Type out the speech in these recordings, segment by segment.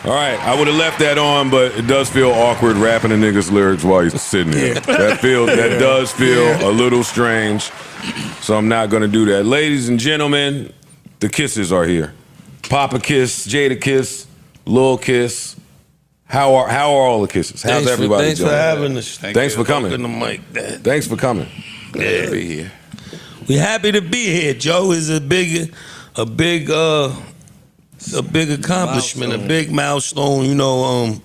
All right, I would have left that on, but it does feel awkward rapping a nigga's lyrics while he's sitting there. That does feel a little strange, so I'm not gonna do that. Ladies and gentlemen, the Kisses are here. Papa Kiss, Jadakiss, Lil Kiss. How are all the Kisses? How's everybody doing? Thanks for having us. Thanks for coming. The mic, Thanks for coming. Glad to be here. We happy to be here. Joe is a big accomplishment, a big milestone. You know,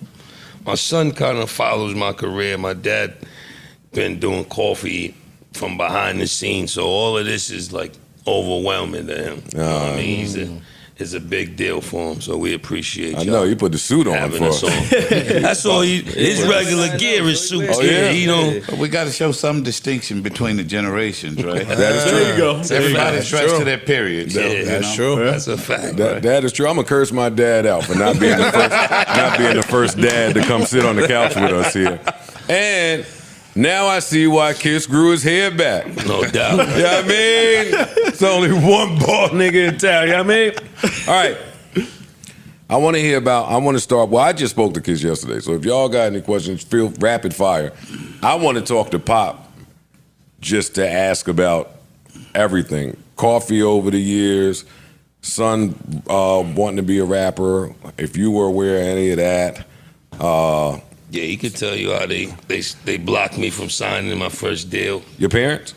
my son kind of follows my career. My dad been doing coffee from behind the scenes, so all of this is like overwhelming to him. You know what I mean? It's a big deal for him, so we appreciate you. I know, you put the suit on for us. That's all. His regular gear is suits. Oh, yeah? He don't. We got to show some distinction between the generations, right? That is true. There you go. Everybody's dressed to their period. So, That's true. That's a fact. That is true. I'm gonna curse my dad out for not being the first dad to come sit on the couch with us here. And now I see why Kiss grew his hair back. No doubt. You know what I mean? It's only one bald nigga in town, you know what I mean? All right. I want to start, well, I just spoke to Kiss yesterday, so if y'all got any questions, feel rapid fire. I want to talk to Pop just to ask about everything. Coffee over the years, son wanting to be a rapper, if you were aware of any of that. Yeah, he could tell you how they blocked me from signing my first deal. Your parents?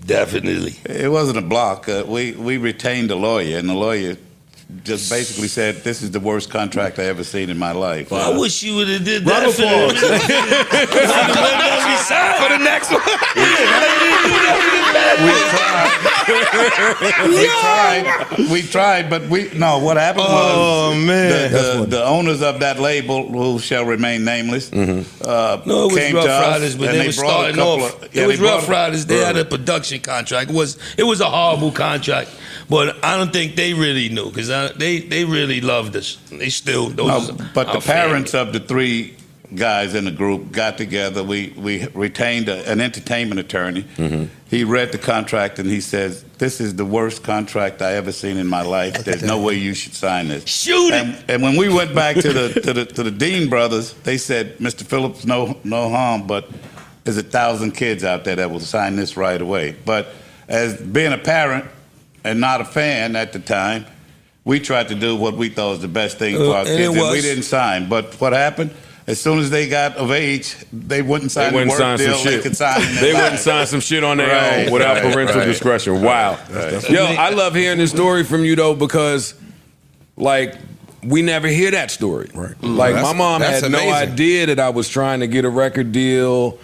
Definitely. It wasn't a block. We retained a lawyer, and the lawyer just basically said, "This is the worst contract I ever seen in my life." I wish you would have did that for the next one. We tried, but what happened was the owners of that label, who shall remain nameless, No, it was came Rough to us, Riders, but and they were brought a starting couple off. of- It was they brought Rough Riders. They had a production contract. It was a horrible contract, but I don't think they really knew, because they really loved us. They still. But the parents of the three guys in the group got together. We retained an entertainment attorney. He read the contract and he says, "This is the worst contract I ever seen in my life. There's no way you should sign this." Shoot it. And when we went back to the Dean brothers, they said, "Mr. Phillips, no harm, but there's 1,000 kids out there that will sign this right away." But as being a parent and not a fan at the time, we tried to do what we thought was the best thing for our kids, and we didn't sign. But what happened? As soon as they got of age, they wouldn't sign the work deal. They could sign in their They lives. wouldn't sign some shit on their own without parental discretion. Wow. Yo, I love hearing this story from you, though, because, like, we never hear that story. Right. Like, my mom had no idea that I was trying to get a record deal,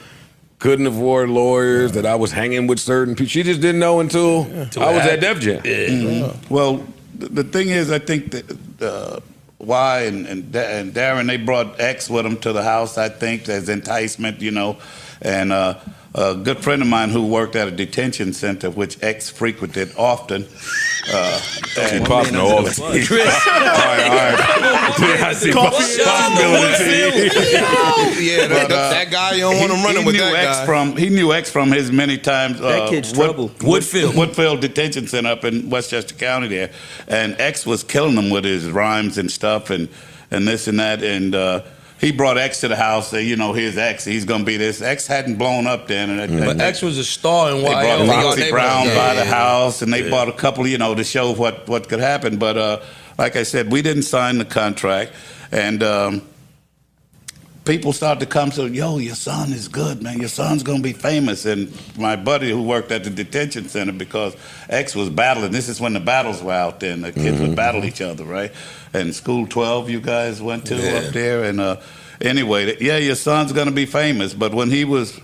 couldn't afford lawyers, that I was hanging with certain people. She just didn't know until I was at Def Jam. Well, the thing is, I think that Y and Darren, they brought X with them to the house, I think, as enticement, you know. And a good friend of mine who worked at a detention center, which X frequented often. See, Pop know all this. All right. I see Pop that guy, you don't want him running with that guy. He knew X from his many times. That kid's trouble. Woodfield Detention Center up in Westchester County there. And X was killing him with his rhymes and stuff and this and that. And he brought X to the house. You know, here's X. He's going to be this. X hadn't blown up then. But X was a star in They brought YO. Foxy Brown by the house, and they bought a couple, you know, to show what could happen. But like I said, we didn't sign the contract. And people started to come, so, yo, your son is good, man. Your son's going to be famous. And my buddy who worked at the detention center, because X was battling. This is when the battles were out there, and the kids would battle each other, right? And School 12 you guys went to up there. And anyway, your son's going to be famous. But when he was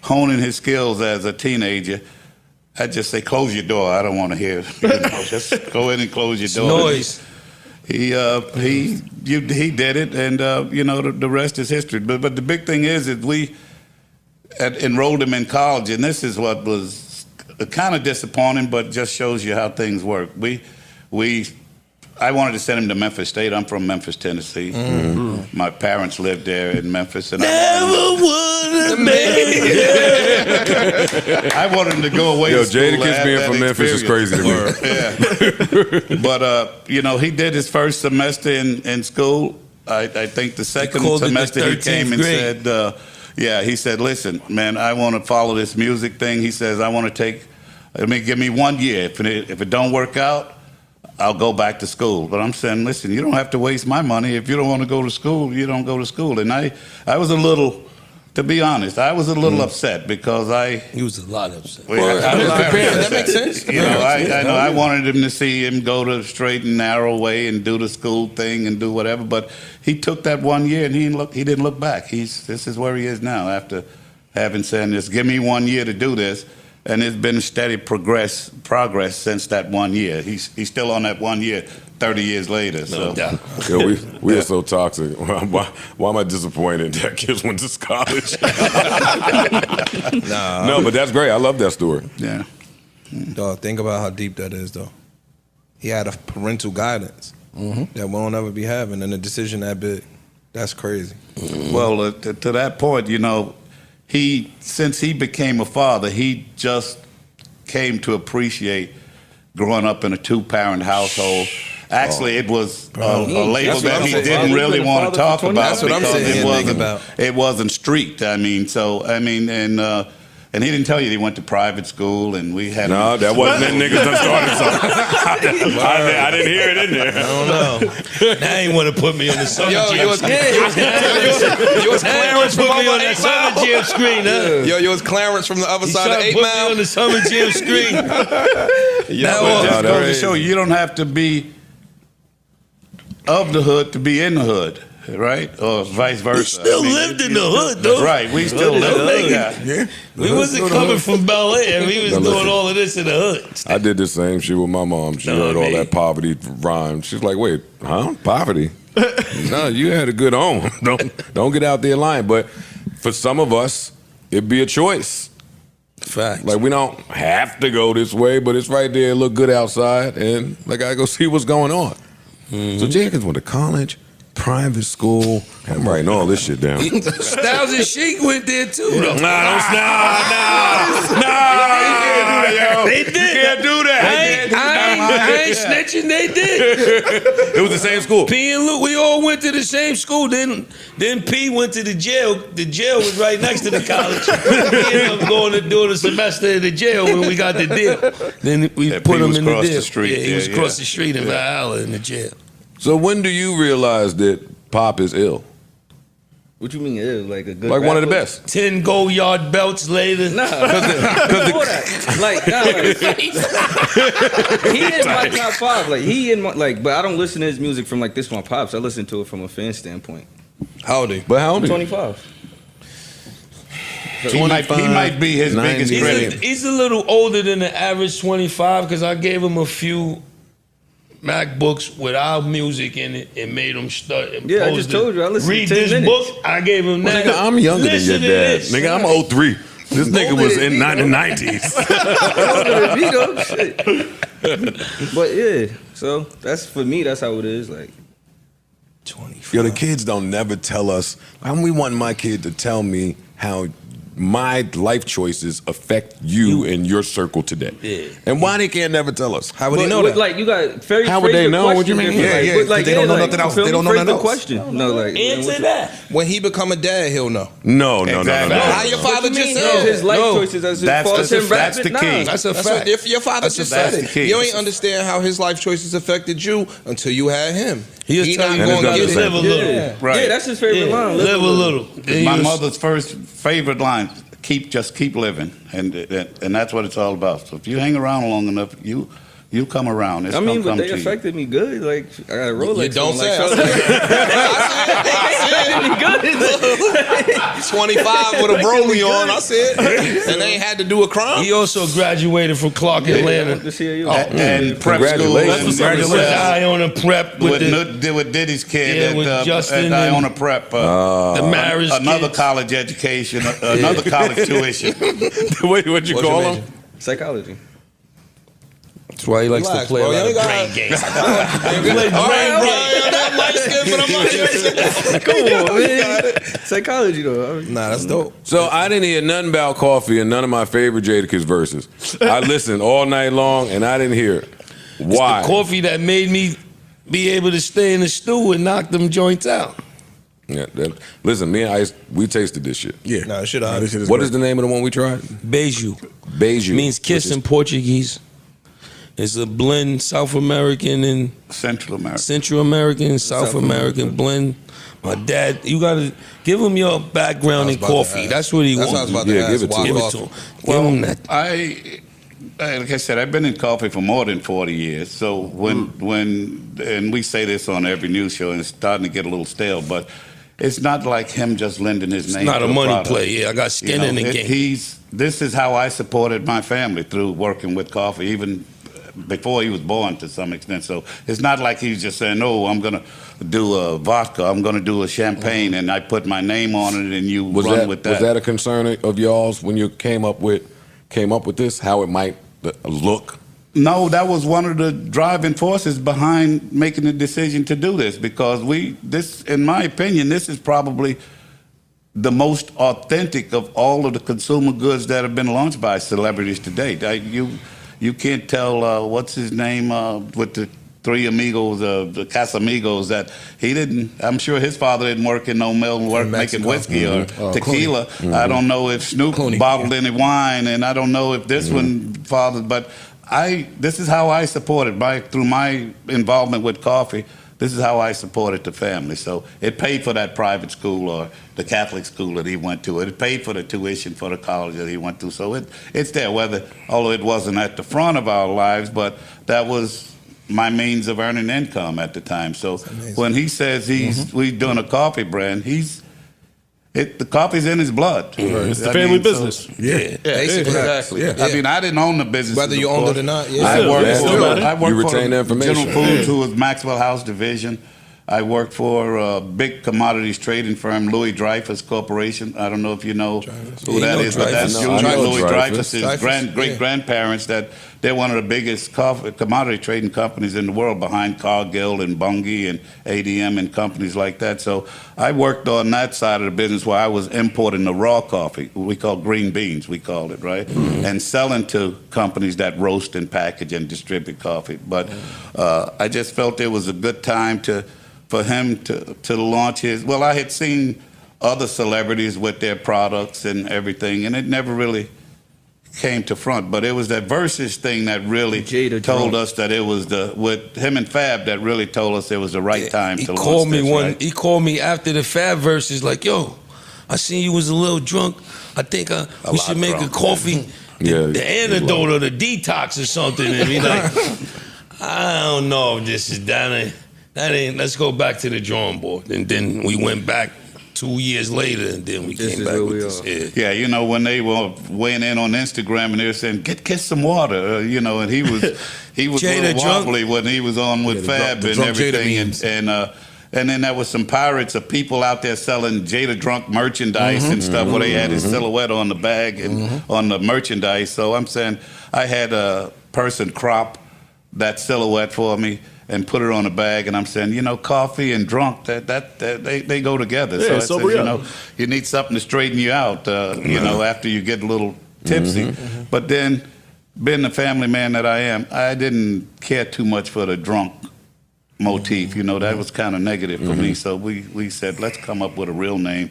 honing his skills as a teenager, I just say, close your door. I don't want to hear. You know, just go in and close your door. Noise. He did it, and you know, the rest is history. But the big thing is that we enrolled him in college, and this is what was kind of disappointing, but just shows you how things work. I wanted to send him to Memphis State. I'm from Memphis, Tennessee. My parents lived there in Memphis, and Never would have made it. I wanted him to go away. Yo, to school Jadakiss being from Memphis is crazy to me. Yeah. But you know, he did his first semester in school, I think the second called it the semester he came 13th and grade. said, yeah, he said, listen, man, I want to follow this music thing. He says, I want to give me 1 year. If it don't work out, I'll go back to school. But I'm saying, listen, you don't have to waste my money. If you don't want to go to school, you don't go to school. And I was a little, to be honest, I was a little upset because He was a lot upset. That makes sense. You know, I wanted him to see him go the straight and narrow way and do the school thing and do whatever. But he took that 1 year and he didn't look back. This is where he is now after having said this. Give me 1 year to do this. And it's been steady progress since that 1 year. He's still on that 1 year, 30 years later. So. Yeah. Yeah, we are so toxic. Why am I disappointed that kids went to college? No, but that's great. I love that story. Yeah. Dog, think about how deep that is, though. He had a parental guidance that we'll never be having, and a decision that big. That's crazy. Well, to that point, you know, since he became a father, he just came to appreciate growing up in a 2-parent household. Actually, it was a label that he didn't really want to talk about. That's what I'm saying. It wasn't street. And he didn't tell you he went to private school, and we had. No, that wasn't that niggas done started something. I didn't hear it in there. I don't know. Now he want to put me on the summer jam. You was Clarence from Put me on the the 8 summer Mile. jam screen, huh? You was Clarence from the other He side of tried to 8 put me Mile. on the summer jam screen. That just goes to show you don't have to be of the hood to be in the hood, right? Or vice versa. We still lived in the hood, though. Right, we still lived in the hood. Yeah. We wasn't coming from Bel Air. We was doing all of this in the hood. I did the same shit with my mom. She heard all that poverty rhyme. She's like, wait, huh? Poverty? No, you had a good home. Don't get out there lying. But for some of us, it'd be a choice. Facts. Like, we don't have to go this way, but it's right there. It look good outside, and I gotta go see what's going on. So Jadakiss went to college, private school. I'm writing all this shit down. Styles and Chic went there too, though. Nah, yo. They did. You can't do that. I ain't snitching. They did. It was the same school. P and Luke, we all went to the same school. Then P went to the jail. The jail was right next to the college. We ended up going to do the semester in the jail when we got the deal. Then we put him in the deal. Street. Yeah, he was across the street in Valhalla in the jail. So when do you realize that Pop is ill? What you mean ill? Like a good Like one of the rapper? best. 10 gold yard belts later. Nah, before that. Like, he is my top 5. Like, he in my, like, but I don't listen to his music from like this one pops. I listen to it from a fan standpoint. How old are you? But how old are you? 25. He might be his 90. biggest critic. He's a little older than the average 25 because I gave him a few MacBooks with our music in it and made him start. Yeah, I just told you, I listened read to 10 this minutes. book. I gave him that. Nigga, I'm younger than Listen your to dad. this. Nigga, I'm 03. This nigga was in the 90s. But yeah, so that's for me. That's how it is. Like, 25. Yo, the kids don't never tell us. We want my kid to tell me how my life choices affect you and your circle today. Yeah. And why they can't never tell us? How would he but know with, that? like, you got very. How would they know? What you mean? Like, Yeah, but, like, they don't know like, nothing else. feel They me? don't know Phrase nothing the else. question. No, like Answer that. When he become a dad, he'll know. No. Exactly. How your father just said. his life choices as That's far as the- him that's rapping. the key. Nah. That's a fact. If your father just said that's it, the key. you ain't understand how his life choices affected you until you had him. He'll He tell not you And it's gonna not get the it. same. live a little. Yeah. Right. Yeah, that's his favorite line. Live a little. Then My he was- mother's first favorite line: just keep living, and that's what it's all about. So if you hang around long enough, you come around. It's I mean, gonna but come they to you. affected me good. Like, I got a Rolex. You don't on, say. like, I said 25 with a Broly on. I said, and they ain't had to do a crime. He also graduated from Clark Atlanta. This here, you. And prep school. Congratulations. And With Iona Prep with with Diddy's kid Yeah, with Justin at and- Iona Prep. the marriage Another kids. college education, another college tuition. Wait, what you What's call your him? major? Psychology. That's why he likes Relax, to play bro. a You lot ain't of got- brain games. All right, I'm light skinned, but I'm light skinned. Come on, man. Psychology, though. Nah, that's dope. So I didn't hear nothing about coffee in none of my favorite Jadakiss verses. I listened all night long and I didn't hear it. Why? The coffee that made me be able to stay in the stew and knock them joints out. Yeah, listen, me and Ice, we tasted this shit. Yeah. Nah, shit, this shit is What great. is the name of the one we tried? Beiju. Beiju. Means kiss in Portuguese. It's a blend, South American and Central America. Central American, South American blend. My dad, you gotta give him your background in coffee. That's what he That's wants. what I was about to Yeah, ask. give it to Why him. Give it coffee? to him. Give him that. Like I said, I've been in coffee for more than 40 years. So and we say this on every news show, and it's starting to get a little stale, but it's not like him just lending his name. Not to a money product. play. Yeah, I got skin in the game. This is how I supported my family through working with coffee, even before he was born to some extent. So it's not like he's just saying, "Oh, I'm gonna do a vodka, I'm gonna do a champagne, and I put my name on it, and you run with that." Was that a concern of y'all's when you came up with this? How it might look? No, that was one of the driving forces behind making the decision to do this, because in my opinion, this is probably the most authentic of all of the consumer goods that have been launched by celebrities to date. You can't tell what's his name with the three amigos, the Casamigos, that he didn't. I'm sure his father didn't work in no mill making whiskey or tequila. I don't know if Snoop bottled any wine, and I don't know if this one fathered. But this is how I supported through my involvement with coffee. This is how I supported the family. So it paid for that private school or the Catholic school that he went to. It paid for the tuition for the college that he went to. So it's there, although it wasn't at the front of our lives, but that was my means of earning income at the time. So when he says we're doing a coffee brand, the coffee's in his blood. It's the family business. Yeah, Basically. exactly. Yeah. I mean, I didn't own the business. Whether you owned it or not, yeah. I worked You for retain the information. General Foods, who was Maxwell House Division. I worked for a big commodities trading firm, Louis Dreyfus Corporation. I don't know if you know who that is, but that's Louis Dreyfus's great-grandparents. They're one of the biggest commodity trading companies in the world, behind Cargill and Bunge and ADM and companies like that. So I worked on that side of the business where I was importing the raw coffee, we call green beans, we called it, right? And selling to companies that roast and package and distribute coffee. But I just felt it was a good time for him to launch his. Well, I had seen other celebrities with their products and everything, and it never really came to front. But it was that Versus thing that really told us that it was with him and Fab that really told us it was the right time to launch this, right? He called me after the Fab Versus, like, "Yo, I seen you was a little drunk. I think we should make a coffee, the antidote or the detox or something." And he like, "I don't know if this is that ain't. Let's go back to the drawing board." And then we went back 2 years later, and then we came back with this. Yeah, you know, when they were weighing in on Instagram and they were saying, "Get Kiss some water," you know, and he was a little wobbly when he was on with Fab and everything, and then there was some pirates of people out there selling Jada Drunk merchandise and stuff where they had his silhouette on the bag and on the merchandise. So I'm saying I had a person crop that silhouette for me and put it on a bag, and I'm saying, you know, coffee and drunk, they go together. Yeah, so I said, you know, you need something to straighten you out, you know, after you get a little tipsy. But then, being the family man that I am, I didn't care too much for the drunk motif. You know, that was kind of negative for me. So we said, let's come up with a real name,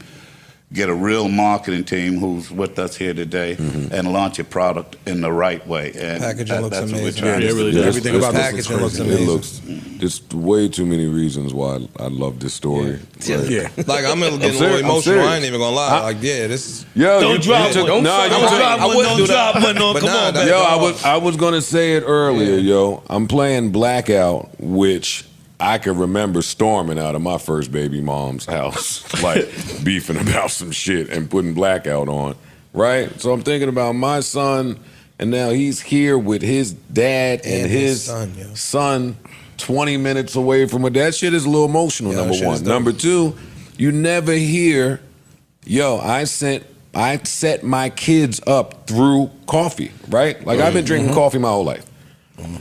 get a real marketing team who's with us here today, and launch a product in the right way. And Packaging looks that's amazing. what we're trying to really do. does. Everything about this packaging looks It amazing. looks just way too many reasons why I love this story. Yeah. Like, I'm getting a little serious. I'm emotional. serious. I ain't even gonna lie. Like, yeah, this is. Yo, Don't drop one. Don't drop one. Don't drop one. No, But come nah, on, that- baby. I was gonna say it earlier, yo. I'm playing Blackout, which I can remember storming out of my first baby mom's house, like beefing about some shit and putting Blackout on, right? So I'm thinking about my son, and now he's here with his dad and his son 20 minutes away from her. That shit is a little emotional, Yeah, that number shit is one. dope. Number two, you never hear, yo, I set my kids up through coffee, right? Like, I've been drinking coffee my whole life.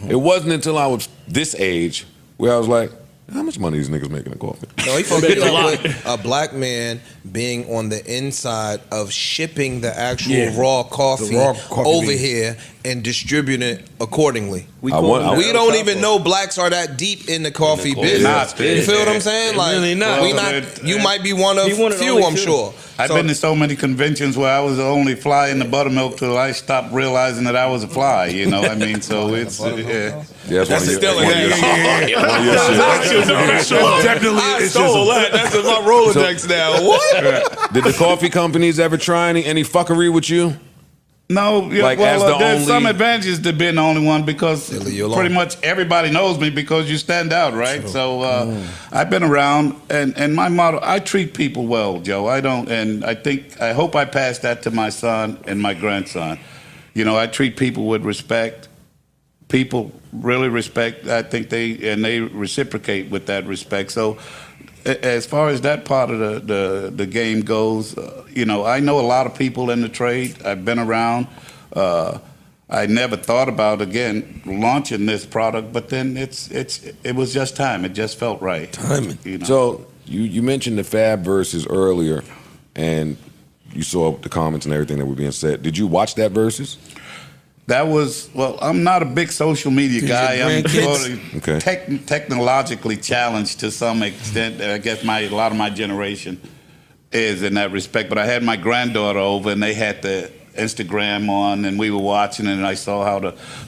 It wasn't until I was this age where I was like, how much money these niggas making in coffee? No, he fucked me up with a black man being on the inside of shipping the actual Yeah. raw coffee, The raw coffee over beans. here and distributing it accordingly. We I call want- them We El don't Chapo. even know blacks are that deep in the coffee coffee. business. Not, You feel what I'm yeah. saying? They're Like really not. we Well, not. it- You might be one of He one of the few, only I'm two. sure. I've So- been to so many conventions where I was the only fly in the buttermilk till I stopped realizing that I was a fly. You know, I mean, so it's Yeah, that's That's one a of stellar. your, Yeah, yeah, yeah. one of your shit. Definitely, I it's stole just- that. That's in my Rolodex now. What? Did the coffee companies ever try any fuckery with you? No, yeah, Like, well, as the there's only- some advantages to being the only one because They leave you alone. pretty much everybody knows me because you stand out, right? So I've been around, and my motto: I treat people well, Joe. I don't, and I hope I pass that to my son and my grandson. You know, I treat people with respect. People really respect. I think they reciprocate with that respect. So, as far as that part of the game goes, you know, I know a lot of people in the trade. I've been around. I never thought about again launching this product, but then it was just time. It just felt right. Timing. You know? So you mentioned the Fab verses earlier, and you saw the comments and everything that were being said. Did you watch that verses? That was, well, I'm not a big social media Did guy. your I'm grandkids? sort of technologically challenged to some extent. I guess a lot of my generation is in that respect. But I had my granddaughter over, and they had the Instagram on, and we were watching it, and I saw how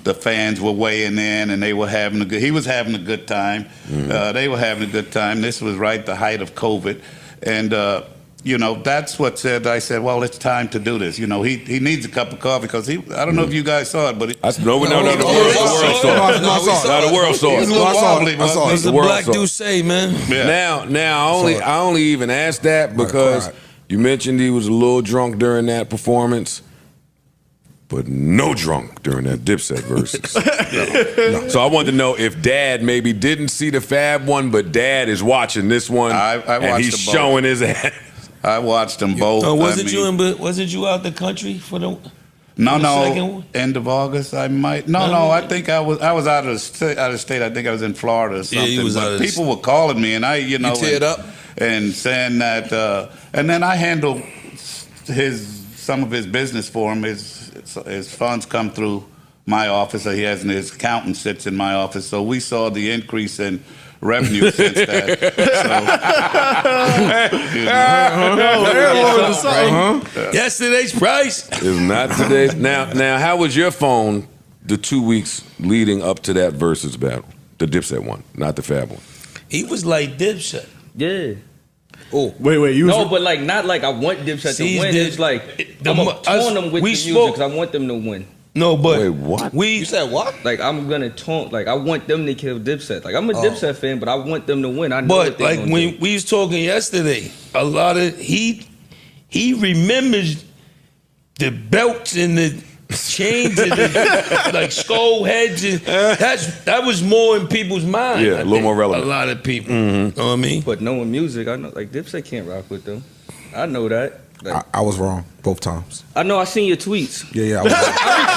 the fans were weighing in, and they were having he was having a good time. They were having a good time. This was right the height of COVID. And, you know, that's what I said, well, it's time to do this. You know, he needs a cup of coffee because I don't know if you guys saw it, but No, the world saw it. No, the world saw He was a it. little wobbly. I saw it. What's the The world black saw it. dude say, man? Yeah. Now I only even asked that because cried. you mentioned he was a little drunk during that performance, but no drunk during that Dipset verses. So I wanted to know if Dad maybe didn't see the Fab one, but Dad is watching this one, I and watched he's them both. showing his ass. I watched them both. Wasn't I mean, wasn't you out the country for the? No, the second no. one? End of August, I might. No. I think I was out of state. I think I was in Florida or something. you was but out of the people were calling me, and I, you know, teared up? and saying that. And then I handled some of his business for him. His funds come through my office. He has his accountant sits in my office. So we saw the increase in revenue since that. Yesterday's price. Is not today. Now, how was your phone the 2 weeks leading up to that versus battle? The Dipset one, not the Fab one. He was like Dipset. Yeah. Wait, you No, was, but like not like I want Dipset See, to win. the- It's like the I'm mo- gonna taunt them with we the music spoke- because I want them to win. No, but Wait, what? We You said what? Like I'm gonna taunt. Like I want them to kill Dipset. Like I'm a Dipset fan, but I want them to win. I know But what they like gonna when do. we was talking yesterday, a lot of he remembers the belts and the chains and the like skull heads. And that was more in people's mind. Yeah, I a little think. more relevant. A lot of people. Know what I mean? But knowing music, I know like Dipset can't rock with them. I know that. Like, I was wrong both times. I know. I seen your tweets. Yeah, I was wrong. I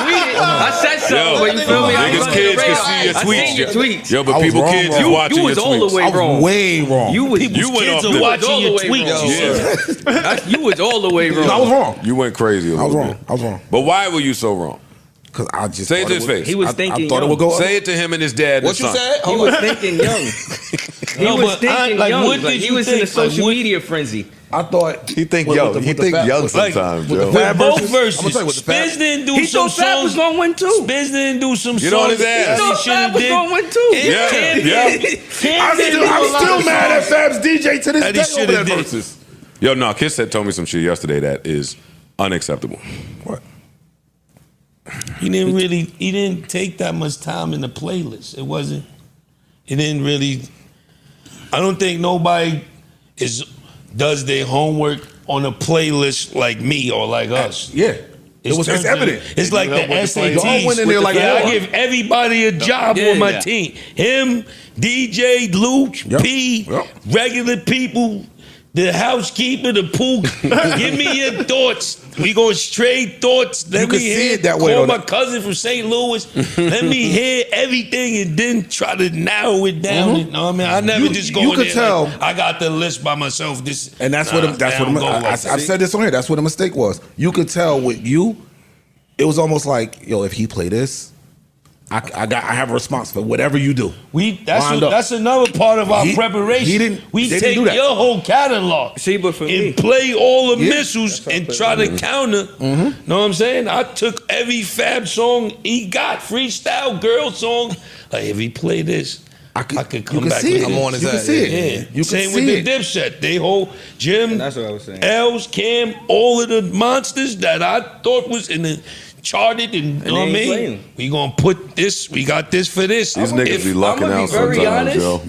retweeted. I said something, but you feel me? I Niggas' was on kids the can radar. see your I tweets. seen your tweets. Yo, but I was people wrong, kids bro. is You watching was your all the tweets. way I was wrong. way wrong. You was People's went kids off are the- watching all your the way tweets. wrong. You was all the way wrong. No, I was wrong. You went crazy a I was little wrong. bit. I was wrong. But why were you so wrong? Because I just Say it thought to his would- face. He was I thinking thought it young. would go up. Say it to him and his dad and What his you son. said? He was thinking young. He No, was but thinking like, young. what Like, did he you was in a think? Like, social what- media frenzy. I thought He think with young. the- He with the think Fab- young with- sometimes, with the Joe. Fab Both verses? verses. I'm gonna tell you what the Fab- Spence didn't do He some thought Fab was songs. gonna win too. Spence didn't do some Get songs. on his ass. that He thought should've Fab was did. gonna win too. Yeah, Cam yeah. I'm still mad at Fab's DJ to this That he day over shoulda that did. verses. Yo, no, Kiss had told me some shit yesterday that is unacceptable. What? He didn't take that much time in the playlist. He didn't really, I don't think nobody does their homework on a playlist like me or like us. Yeah. It's turned to- evident. It's like help the with the playlist? Y'all SATs. went in there like yeah, I war. give everybody a job Yeah, on my yeah. team. Him, DJ, Luke, Yep. P, Yep. regular people, the housekeeper, the pool. Give me your thoughts. We going straight thoughts. Let You me can see hear. it that way, Call though. my cousin from St. Louis. Let me hear everything and then try to narrow it down. You know what I mean? I never just go you in could there tell- like, I got the list by myself. This And that's nah, what that don't go like I've that. said this on here. That's what a mistake was. You could tell with you, it was almost like, yo, if he play this, I have a response for whatever you do. Lined up. That's another part of our He- preparation. he didn't- we they didn't take do that. your whole catalog See, but for me, and play all the Yeah. missiles and try to counter. Know what I'm saying? I took every Fab song he got, freestyle girl song. Like if he play this, I could you come can back see with it. this. I'm on his You can ass, see yeah, it. Yeah. You can Same see with it. the Dipset. They whole Jim, that's what I was saying. Els, Cam, all of the monsters that I thought was in the charted and you know what I they ain't mean? playing. We gonna put this, we got this for this. These niggas If- be lucking I'ma be out very sometimes, honest. yo.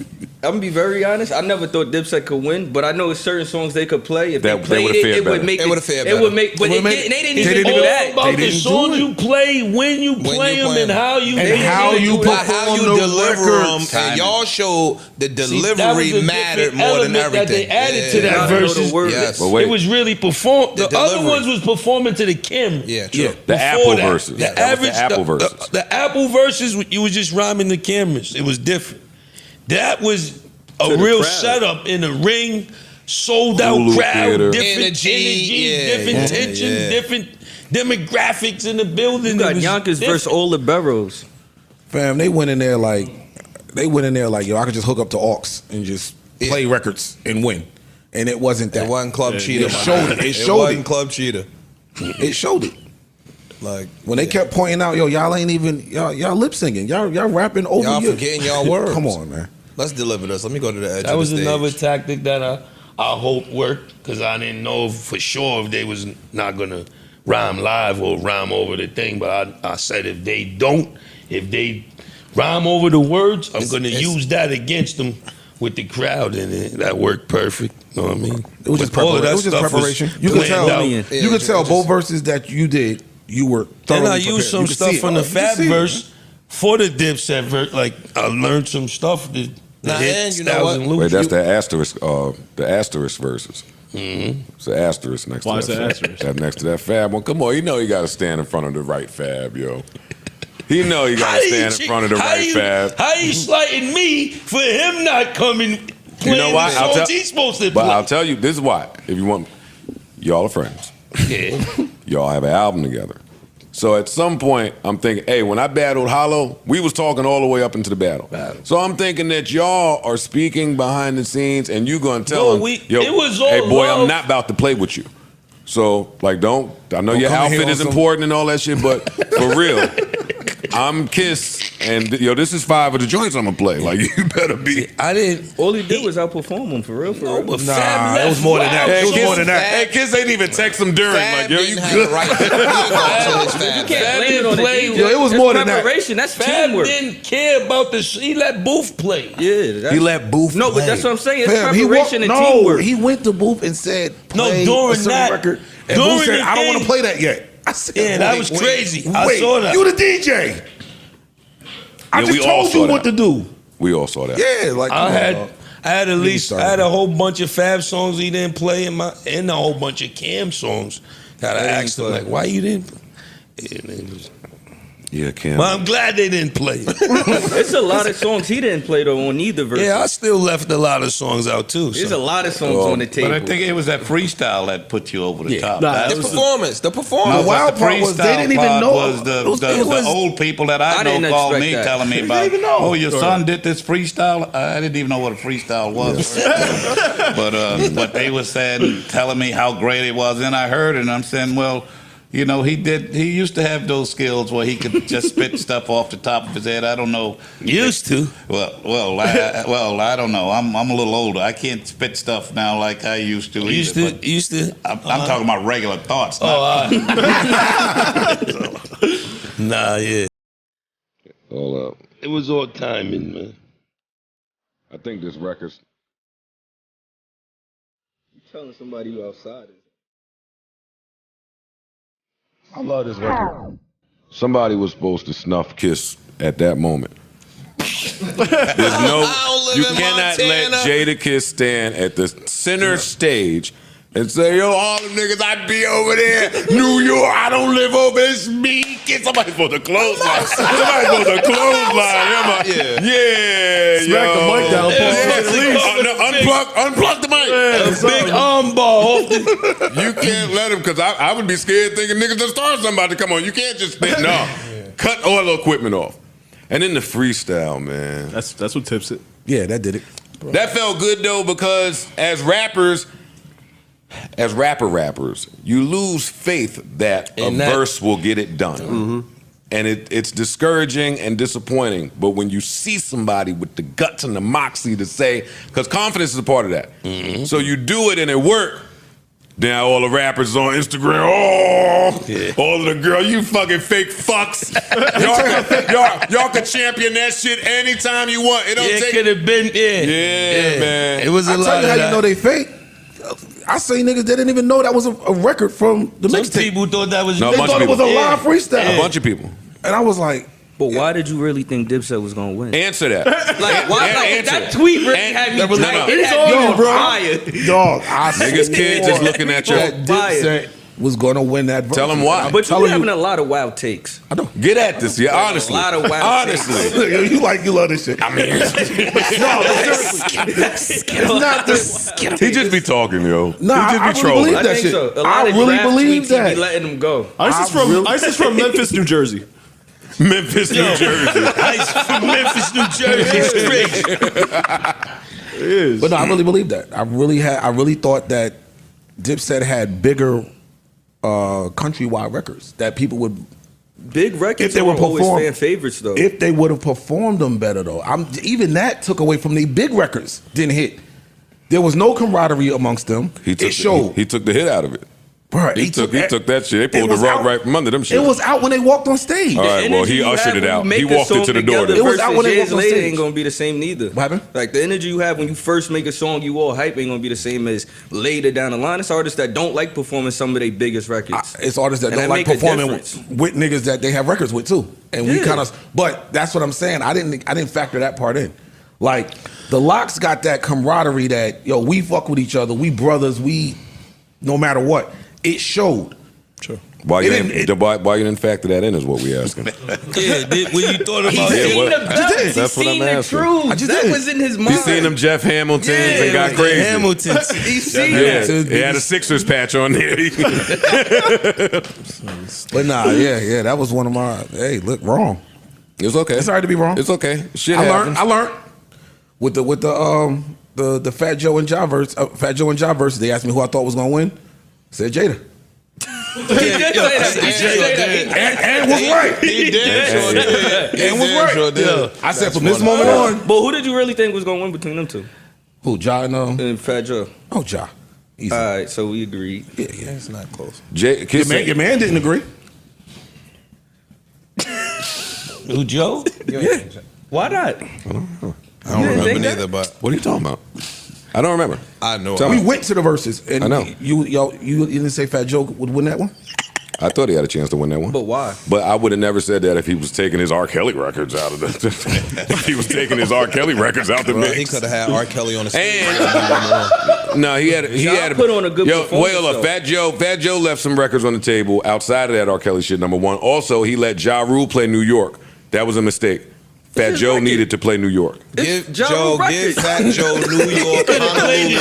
I'm gonna be very honest. I never thought Dipset could win, but I know it's certain songs they could play. If They they played would've it, fared it would better. make They it. would've fared It would better. make, but It would've they made- didn't they even didn't do even- that. about They the didn't do songs it. you play, when you play them, play and 'em. how you And they how didn't you do that. How you on the deliver them, records. and y'all showed the See, that was delivery a mattered different more than element that everything. they added to Yeah. that Gotta know the versus. words. Yes. But wait. It was really perform. The, The other delivery. ones was performing to the camera. Yeah, true. Yeah. The Before Apple that, verses. The That was average, the Apple verses. The Apple verses, you was just rhyming the cameras. It was different. That was a To the real crowd. setup in the ring, sold out Hulu crowd, theater. different Energy, yeah, different yeah, tension, yeah. different demographics in the building. You got It was Yonkers different. versus all the Barrows. Fam, they went in there like, yo, I could just hook up to aux and just play records and win. And it wasn't that. It wasn't Club Cheetah. It my showed man. it. It showed wasn't it. Club Cheetah. It showed it. Like When they kept pointing out, yo, y'all ain't even, y'all lip singing. Y'all rapping over y'all you. forgetting y'all words. Come on, man. Let's deliver this. Let me go to the edge That of was the stage. another tactic that I hope worked because I didn't know for sure if they was not gonna rhyme live or rhyme over the thing. But I said if they rhyme over the words, I'm gonna use that against them with the crowd, and that worked perfect. You know what I mean? It was just But all of preparation. that It was just stuff preparation. You could planned tell. out. Yeah, You could tell both verses that you did. You were thoroughly And I prepared. used some You could stuff see it. from the You could Fab see it, verse for the Dipset verse. Like I learned some stuff that Nah, hit and you know Styles what? and Loops. Wait, that's the asterisk verses. It's an asterisk next Why to is that. that Fab. asterisk? That next to that Fab one. Come on, you know you got to stand in front of the right Fab, yo. He know you got to stand in front of the right Fab. How you slighting me for him not coming playing You know why? the I'll songs tell- he's supposed to But play? I'll tell you, this is why. If you want, y'all are friends. Yeah. Y'all have an album together. So at some point, I'm thinking, hey, when I battled Hollow, we was talking all the way up into the battle. So I'm thinking that y'all are speaking behind the scenes, and you gonna tell No, him, yo, it was all hey boy, love. I'm not about to play with you. So like, I know your come in here outfit on is some- important and all that shit, but for real, I'm Kiss, and yo, this is 5 of the joints I'm gonna play. Like, you better be. I didn't. All he did was outperform him for real. For real. But Nah, Fab it was left more than that. wild. It was Kiss, more than that. Hey, Kiss ain't even text him during. Fab Like, yo, you didn't have good? the right to go to his Fab. You can't Fab blame it didn't on the play. DJ. Yo, it was That's more than that. preparation. That's Fab teamwork. didn't care about the. He let Booth play. Yeah, that's, He let Booth No, but play. that's what I'm saying. It's Fam, preparation and no, teamwork. he went to Booth and said, No, play during a certain that- record. And during Booth said, the I don't want to thing- play that yet. I said, Yeah, that was crazy. I Wait, saw that. you the DJ. I Yeah, just we all told saw you that. what to do. We all saw that. Yeah, like, come I on, had dog. at least started. I had a whole bunch of Fab songs he didn't play and a whole bunch of Cam songs that I asked him like, why you didn't? Yeah, they was- Yeah, Cam. But I'm glad they didn't play. It's a lot of songs he didn't play though on either verse. Yeah, I still left a lot of songs out too. There's So. a lot of songs on the table. But I think it was that freestyle that put you over the top. Nah, That The was performance. The No, performance. The wild but part was they freestyle didn't even part know. Was the old people that I I know didn't called expect me that. telling me They about, didn't even know. oh, your son did this freestyle. I didn't even know what a freestyle was. But they were saying, telling me how great it was, and I heard it, and I'm saying, well, you know, he used to have those skills where he could just spit stuff off the top of his head. I don't know. Used to. Well, I don't know. I'm a little older. I can't spit stuff now like I used to. Used either, to. but Used to. I'm talking about regular thoughts. Oh, nah, yeah. All up. It was all timing, man. I think this record's. telling somebody you outside. I love this record. Somebody was supposed to snuff Kiss at that moment. There's no, don't live you in cannot Montana. let Jadakiss stand at the center stage and say, yo, all them niggas, I'd be over there, New York, I don't live over, it's me. Get somebody for the clothesline. Somebody for the clothesline. Yeah, Smack yo. the mic down, Paul. Unplug the mic. Big armbar. You can't let him, because I would be scared thinking niggas to start somebody to come on. You can't just think, no. Cut all the equipment off. And then the freestyle, man. That's what tips it. Yeah, that did it. That felt good though, because as rappers, you lose faith that a verse will get it done. And it's discouraging and disappointing. But when you see somebody with the guts and the moxie to say, because confidence is a part of that. So you do it and it worked. Now all the rappers on Instagram, all of the girls, you fucking fake fucks. y'all can champion that shit anytime you want. It don't take. Could have been. Yeah, man. It was a I lot tell you of how that. you know they fake. I say niggas that didn't even know that was a record from the Some mixtape. people thought that was. No, They a bunch thought of it was a people. live freestyle. A bunch of people. And I was like, But why did you really think Dipset was gonna win? Answer that. Like, why? Answer That that. tweet really And- had me. No, no. Like, it It's had on me you, on bro. fire. dog, I Niggas kids just looking at you. that Dipset was gonna win that verse. Tell them why. But Telling you having a lot of wild takes. Get at this, yeah. Honestly, A lot of wild honestly. you love this shit. I mean, It's not this. he just be talking, yo. Nah, he I just be really trolling. believe I that think shit. so. A I lot of really draft believe tweets, that. He be letting them go. ISIS from Memphis, New Jersey. Memphis, New Jersey. Ice from Memphis, New Jersey, straight. But no, I really believe that. I really thought that Dipset had bigger countrywide records that people would, Big records if they were were always performed, fan favorites though. if they would have performed them better though. Even that took away from the big records. Didn't hit. There was no camaraderie amongst them. It showed. He took the hit out of it. Bruh, He took that shit. They it pulled the was rug out- right from under them shit. It was out when they walked on stage. All right, well, energy he you ushered have it when you out. make He a walked song it to the together door. It was versus out when they years walked on later stage. ain't gonna be the same neither. What happened? Like the energy you have when you first make a song, you all hype ain't gonna be the same as later down the line. It's artists that don't like performing some of their biggest records. It's artists that And don't that like make a performing difference. with niggas that they have records with too. And we Yeah. kind of, but that's what I'm saying. I didn't factor that part in. Like the Locks got that camaraderie that we fuck with each other. We brothers. We no matter what. It showed. Sure. Why you It didn't factor that in is what we asking. When you thought about He Yeah, seen what- the belts. He That's what seen I'm the asking. truths. I just That did. was in his mind. You seen them Jeff Hamiltons and got crazy. Hamilton's. He seen Yeah, it. he had a Sixers patch on there. But nah, yeah, that was one of my. Hey, look, wrong. It's okay. It's all right to be wrong. It's okay. Shit I happens. learned with the Fat Joe and Ja verse. Fat Joe and Ja verse. They asked me who I thought was gonna win. I said Jada. He did say that. He did say that. And was right. He did. And was right. Yeah. I said from this moment on. But who did you really think was gonna win between them two? Who Ja and And Fat Joe. oh Ja. Easy. All right, so we agreed. Yeah. It's not close. Your man didn't agree. Who, Joe? Yeah. Why not? I don't didn't remember think that? neither, but What are you talking about? I don't remember. I know. Tell We me. went to the verses, and I know. you didn't say Fat Joe would win that one. I thought he had a chance to win that one. But why? But I would have never said that if he was taking his R. Kelly records out of the. If he was taking his R. Kelly records out the Bro, mix. he could have had R. Kelly on the stage. And no, he had. Ja put on a good performance, Wait, look, though. Fat Joe left some records on the table outside of that R. Kelly shit. Number one. Also, he let Ja Rule play New York. That was a mistake. Fat his Joe record. needed to play New York. Give Ja Rule Joe, give record. Fat Joe New York, Honolulu. He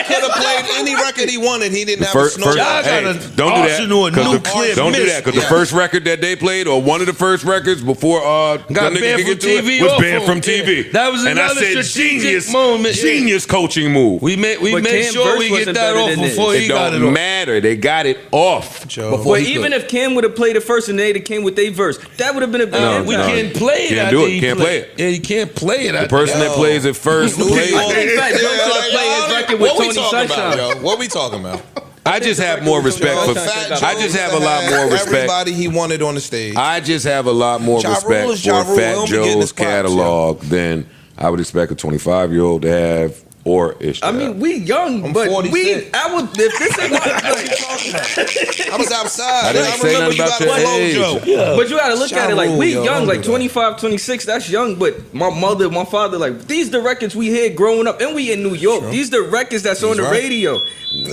could have played any record he wanted. He didn't have First, a snow. hey, got a don't do that. arsenal of 'cause nuclear don't do missiles. that because the first record that they played, or one of the first records before Got that nigga banned could from get to it, TV was off banned of- from TV. yeah. That was and I another said strategic genius moment, yeah. genius coaching move. We made But sure Cam we verse get wasn't that better off than this. before he It got it don't off. matter. They got it off. Before But he even could. if Cam would have played it first and they'd have came with their verse, that would have been a big No, impact. We no. can't play it. Can't after do it. he Can't play it. Yeah, you can't play it. The person that plays it first New plays. York. I think Fat Joe should have played his record with What we Tony talking about, Sunshine. yo? What we talking about? I just have more respect for. Fat I Joe just have a coulda lot had more respect. Everybody he wanted on the stage. I just have a lot more Ja Rule respect is Ja for Rule. Fat Don't be getting Joe's his props, catalog than I would expect a 25-year-old to have. or Ishmael? I mean, we young, I'm but 46. if this ain't like, I was outside. I didn't say nothing about your age. but you gotta look at it like Ja we Rule, yo, young, don't like do that. 25, 26, that's young, but my mother, my father, like, these the records we hear growing up, and we in New York. These the records that's on the right. radio.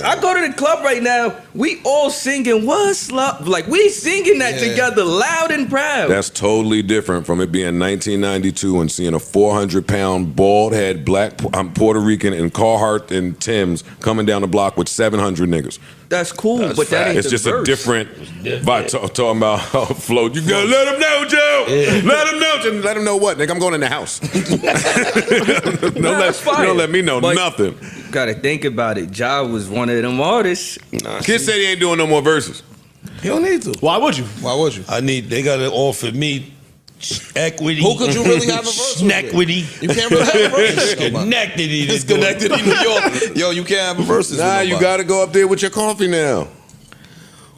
I go to the club right now, we all singing What's Love? Like, we singing that together loud and proud. That's totally different from it being 1992 and seeing a 400-pound bald head black Puerto Rican in Carhartt and Tim's coming down the block with 700 niggas. That's cool, That's but that ain't It's the just verse. a different different. vibe. Talking about how it flowed. You gotta let them know, Joe. Let them know. Just let them know what? Nigga, I'm going in the house. That's fire. Don't let me know But nothing. Gotta think about it. Ja was one of them artists. Kid said he ain't doing no more verses. He don't need to. Why would you? Why would you? They got to offer me equity. Who could you really have a verse with? Equity. You can't really have a verse with nobody. Connected. It's connected in New York. Yo, you can't have a verses with Nah, nobody. you gotta go up there with your coffee now.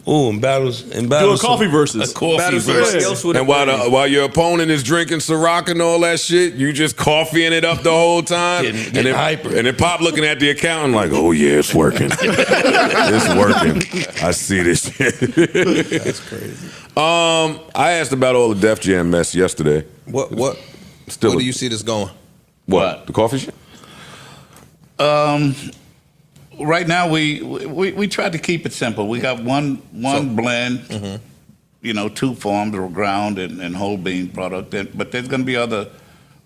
Oh, and battles. Doing coffee verses. A coffee Battles with verse. somebody else with And a brain. while your opponent is drinking Ciroc and all that shit, you just coffeeing it up the whole time. Getting hyper. And then Pop looking at the accountant like, oh yeah, it's working. It's working. I see this shit. That's crazy. I asked about all the Def Jam mess yesterday. What Still, where do you see this going? what? The coffee shit? Right now, we tried to keep it simple. We got one blend, you know, two forms, or ground and whole bean product. But there's going to be other.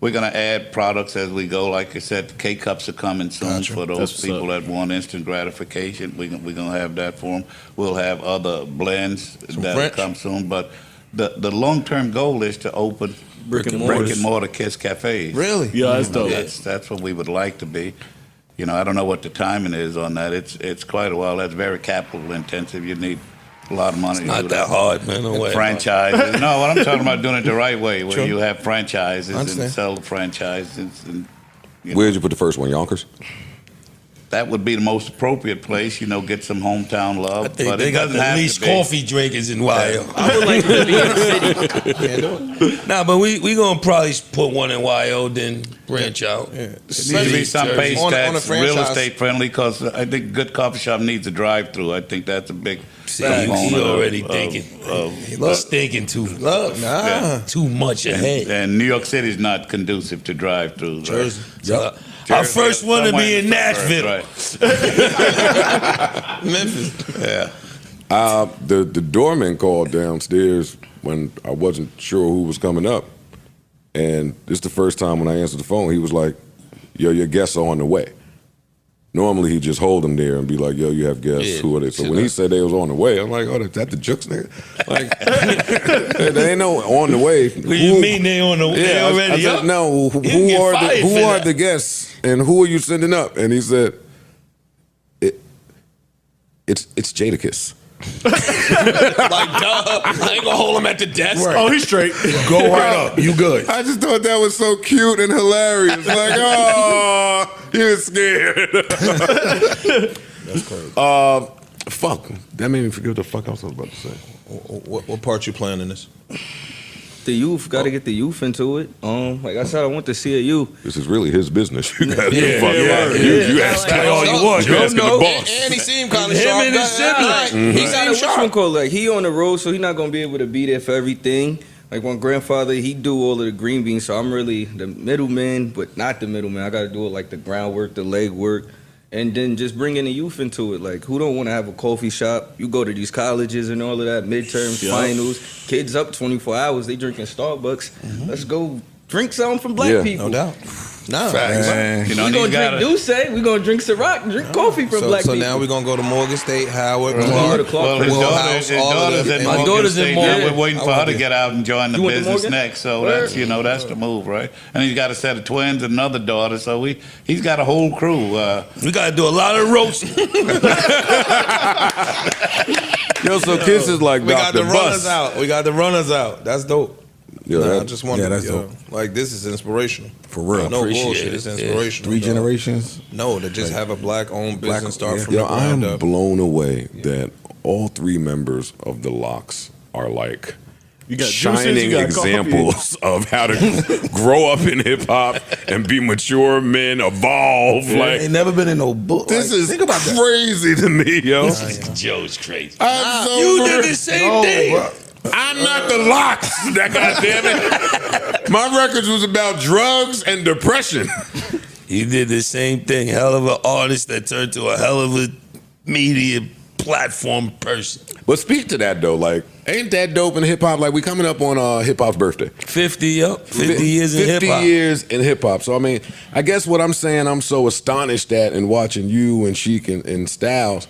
We're going to add products as we go. Like I said, K-Cups are coming soon for those That's what's people up. that want instant gratification. We're going to have that for them. We'll have other blends that French? come soon. But the long-term goal is to open Brick and mortar Kiss cafes. Really? Yeah, that's dope. That's what we would like to be. You know, I don't know what the timing is on that. It's quite a while. That's very capital intensive. You need a lot of money to do Not that hard, man. No way. Franchises. No, what I'm talking about doing it the right way, where you have franchises and Understand. sell the franchises. And, you know, Where'd you put the first one, Yonkers? that would be the most appropriate place. You know, get some hometown love. I think but they it got doesn't the have least to be. coffee drinkers in YO. I would like to be in the city. Nah, but we gonna probably put one in YO, then branch out. Yeah. It needs to be some place On a that's franchise. real estate friendly, because I think good coffee shop needs a drive-through. I think that's a big See, component he already of- thinking. of- He's thinking too much ahead. and New York City is not conducive to drive-throughs. Jersey. So, our Jersey, first one to somewhere be in the suburbs, Nashville. right. Memphis. Yeah. The doorman called downstairs when I wasn't sure who was coming up. And this is the first time when I answered the phone, he was like, yo, your guests are on the way. Normally he just hold them there and be like, yo, you have guests, Yeah, who are they? So shit when he up. said they was on the way, I'm like, oh, is that the Jukes nigga? Like, they ain't no on the way. What do you mean they on the? They Yeah, already I said, up? no, You can get fired who for are that. the guests and who are you sending up? And he said, it's Jadakiss. Like, duh. I ain't gonna hold him at the desk. Oh, he's straight. Go right up. You good. I just thought that was so cute and hilarious. Like, oh, he was scared. That's crazy. Fuck. That made me forget what the fuck I was about to say. What part you playing in this? The youth, gotta get the youth into it. Like I said, I want to see a youth. This is really his business. You got Yeah, fuck yeah, yeah, yeah. You ask me all you want. You Joe asking the know. boss. And he seemed kind of Him sharp. and his sibling. He He got a seemed which one sharp. called, like, he on the road, so he not gonna be able to be there for everything. Like my grandfather, he do all of the green beans, so I'm really the middleman, but not the middleman. I gotta do it like the groundwork, the leg work, and then just bringing the youth into it. Like, who don't want to have a coffee shop? You go to these colleges and all of that, midterms, Yeah. finals, kids up 24 hours, they drinking Starbucks. Let's go drink something from black Yeah. people. No doubt. No. You know, We and gonna you gotta- drink Douce, we gonna drink Ciroc, drink coffee from black So people. now we're gonna go to Morgan State, Howard, Go to Clark, Clark. Well, his Willhouse, all of daughter's them. in My Morgan daughter's in State Morgan. now. We're waiting for I her went to there. get out and join the You went to business Morgan? next. So Word. that's that's the move, right? And he's got a set of twins and another daughter. So he's got a whole crew. We gotta do a lot of roasting. Yo, so Kiss is like We got Dr. the runners Bus. out. We got the runners out. That's dope. Yo, Nah, I that- just want yeah, to, that's dope. like, this is inspirational. For real. No Appreciate bullshit. it. It's Yeah. inspirational. 3 dog. generations. No, to just have a black-owned business start yeah. from Yo, the ground I'm up. blown away that all three members of the Locks are like You got shining juices, you got examples of how to grow up in hip hop and be mature men, evolve. Like Ain't never been in no book. this Like, is think about that. crazy to me, yo. Joe's crazy. I'm so You ver- did the same No, thing. bro. I'm not the Locks. That goddamn it. My records was about drugs and depression. You did the same thing. Hell of an artist that turned to a hell of a media platform person. But speak to that though, like, ain't that dope in hip hop? Like, we coming up on hip hop's birthday. 50 up. 50 years in hip 50 hop. years in hip hop. So I mean, I guess what I'm saying, I'm so astonished at in watching you and Sheik and Styles,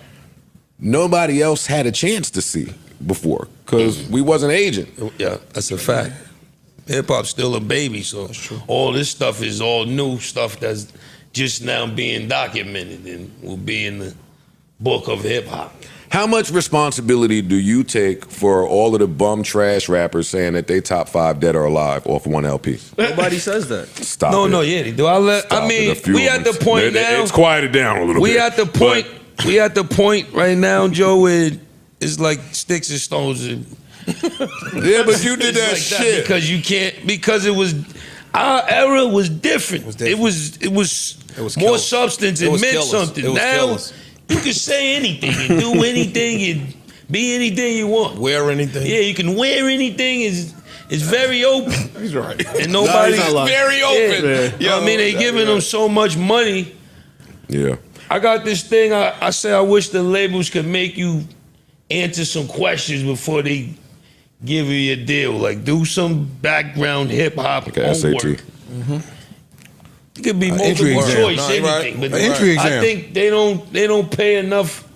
nobody else had a chance to see before because we wasn't aging. Yeah, that's a fact. Hip hop's still a baby, so all this stuff is all new stuff that's just now being documented and will be in the book of hip hop. How much responsibility do you take for all of the bum trash rappers saying that they top 5 dead or alive off one LP? Nobody says that. Stop No, it. no, yeah, they do. I Stop mean, it. A few we of at the them. point now. It's quieted down a little bit. We at the point. But We at the point right now, Joe, where it's like sticks and stones. And yeah, but you did it's that like shit. because you can't. Because it was our era was different. It was was more killers. substance. It It was meant killers. something. It was Now killers. you can say anything and do anything and be anything you want. Wear anything. Yeah, you can wear anything. It's very open. He's right. And nobody. not lying. Very open. Yeah. I mean, they giving them so much money. Yeah. I got this thing. I say I wish the labels could make you answer some questions before they give you your deal. Like do some background hip hop Like a homework. SAT. It could be entry multiple exam. choice, No, you're right. anything. But An entry exam. I think they don't pay enough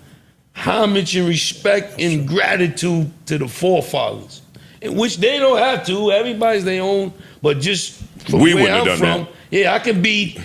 homage and respect and gratitude to the forefathers, in which they don't have to. Everybody's their own, but just from We where wouldn't I'm have done from, yeah, I can be.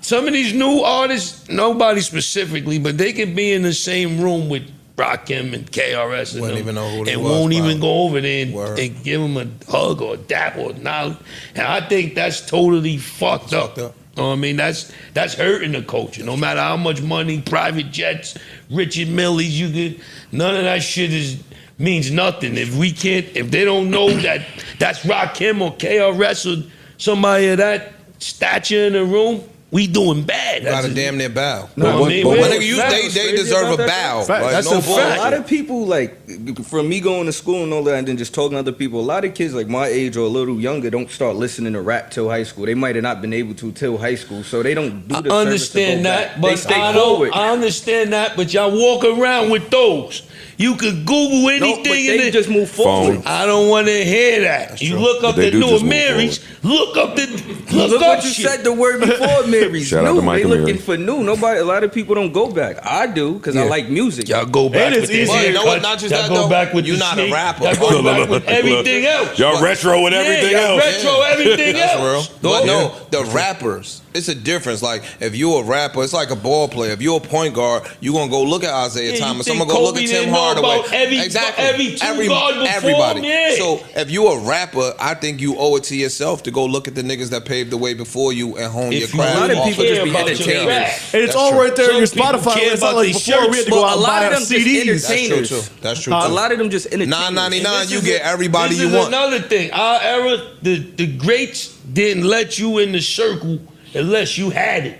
Some of these new artists, nobody specifically, but they could be in the same room with Rakim and KRS and Wouldn't them, even know who they and was, won't even probably. go over there Word. and give them a hug or a dap or knowledge. And I think that's totally fucked up. fucked up. You know what I mean? That's hurting the culture. No matter how much money, private jets, Richard Milles, you get none of that shit means nothing. If they don't know that that's Rakim or KRS or somebody of that stature in the room, we doing bad. Gotta That's damn near bow. No, I mean, but we're what- My nigga, you, facts. they deserve a bow. Facts. Like, That's no a bull. fact. A lot of people, like, from me going to school and all that, and then just talking to other people, a lot of kids, like my age or a little younger, don't start listening to rap till high school. They might have not been able to till high school, so they don't do the I service to go understand back. that, They but stay I forward. understand that, but y'all walk around with those. You could Google No, anything but in they it. just move forward. I don't want to hear that. You look up But they the do new just move Marys. Look up the Look up what you shit. said the word before, Mary's. Shout out to New. Mike They and looking Mary. for new. Nobody. A lot of people don't go back. I do because I Yeah. like music. Y'all go back And it's with the easy. But you know what, haircut. not just Y'all that, go though. back with You're the not a sneak. rapper. Y'all go Look, back look, with look, everything else. Y'all retro with Yeah, everything y'all else. retro everything That's else. real. Dog. But no, the rappers, it's a difference. Like, if you're a rapper, it's like a ball player. If you're a point guard, you're going to go look at Isaiah Yeah, Thomas. you I'm think going to go look Kobe at Tim didn't know Hardaway. about every two guard before everybody. him? Yeah. So, if you're a rapper, I think you owe it to yourself to go look at the niggas that paved the way before you and hone If your you craft. A lot of off people of just the be about your entertainers. craft. And it's That's all true. right there in your Some people Spotify. care It's not about like these before we had to shirts, go But out a and lot buy of our them just CDs. entertainers. That's true. That's true. A too. lot of them just entertainers. $9.99, you This get is everybody this you is want. Another thing, our era, the greats didn't let you in the circle unless you had it.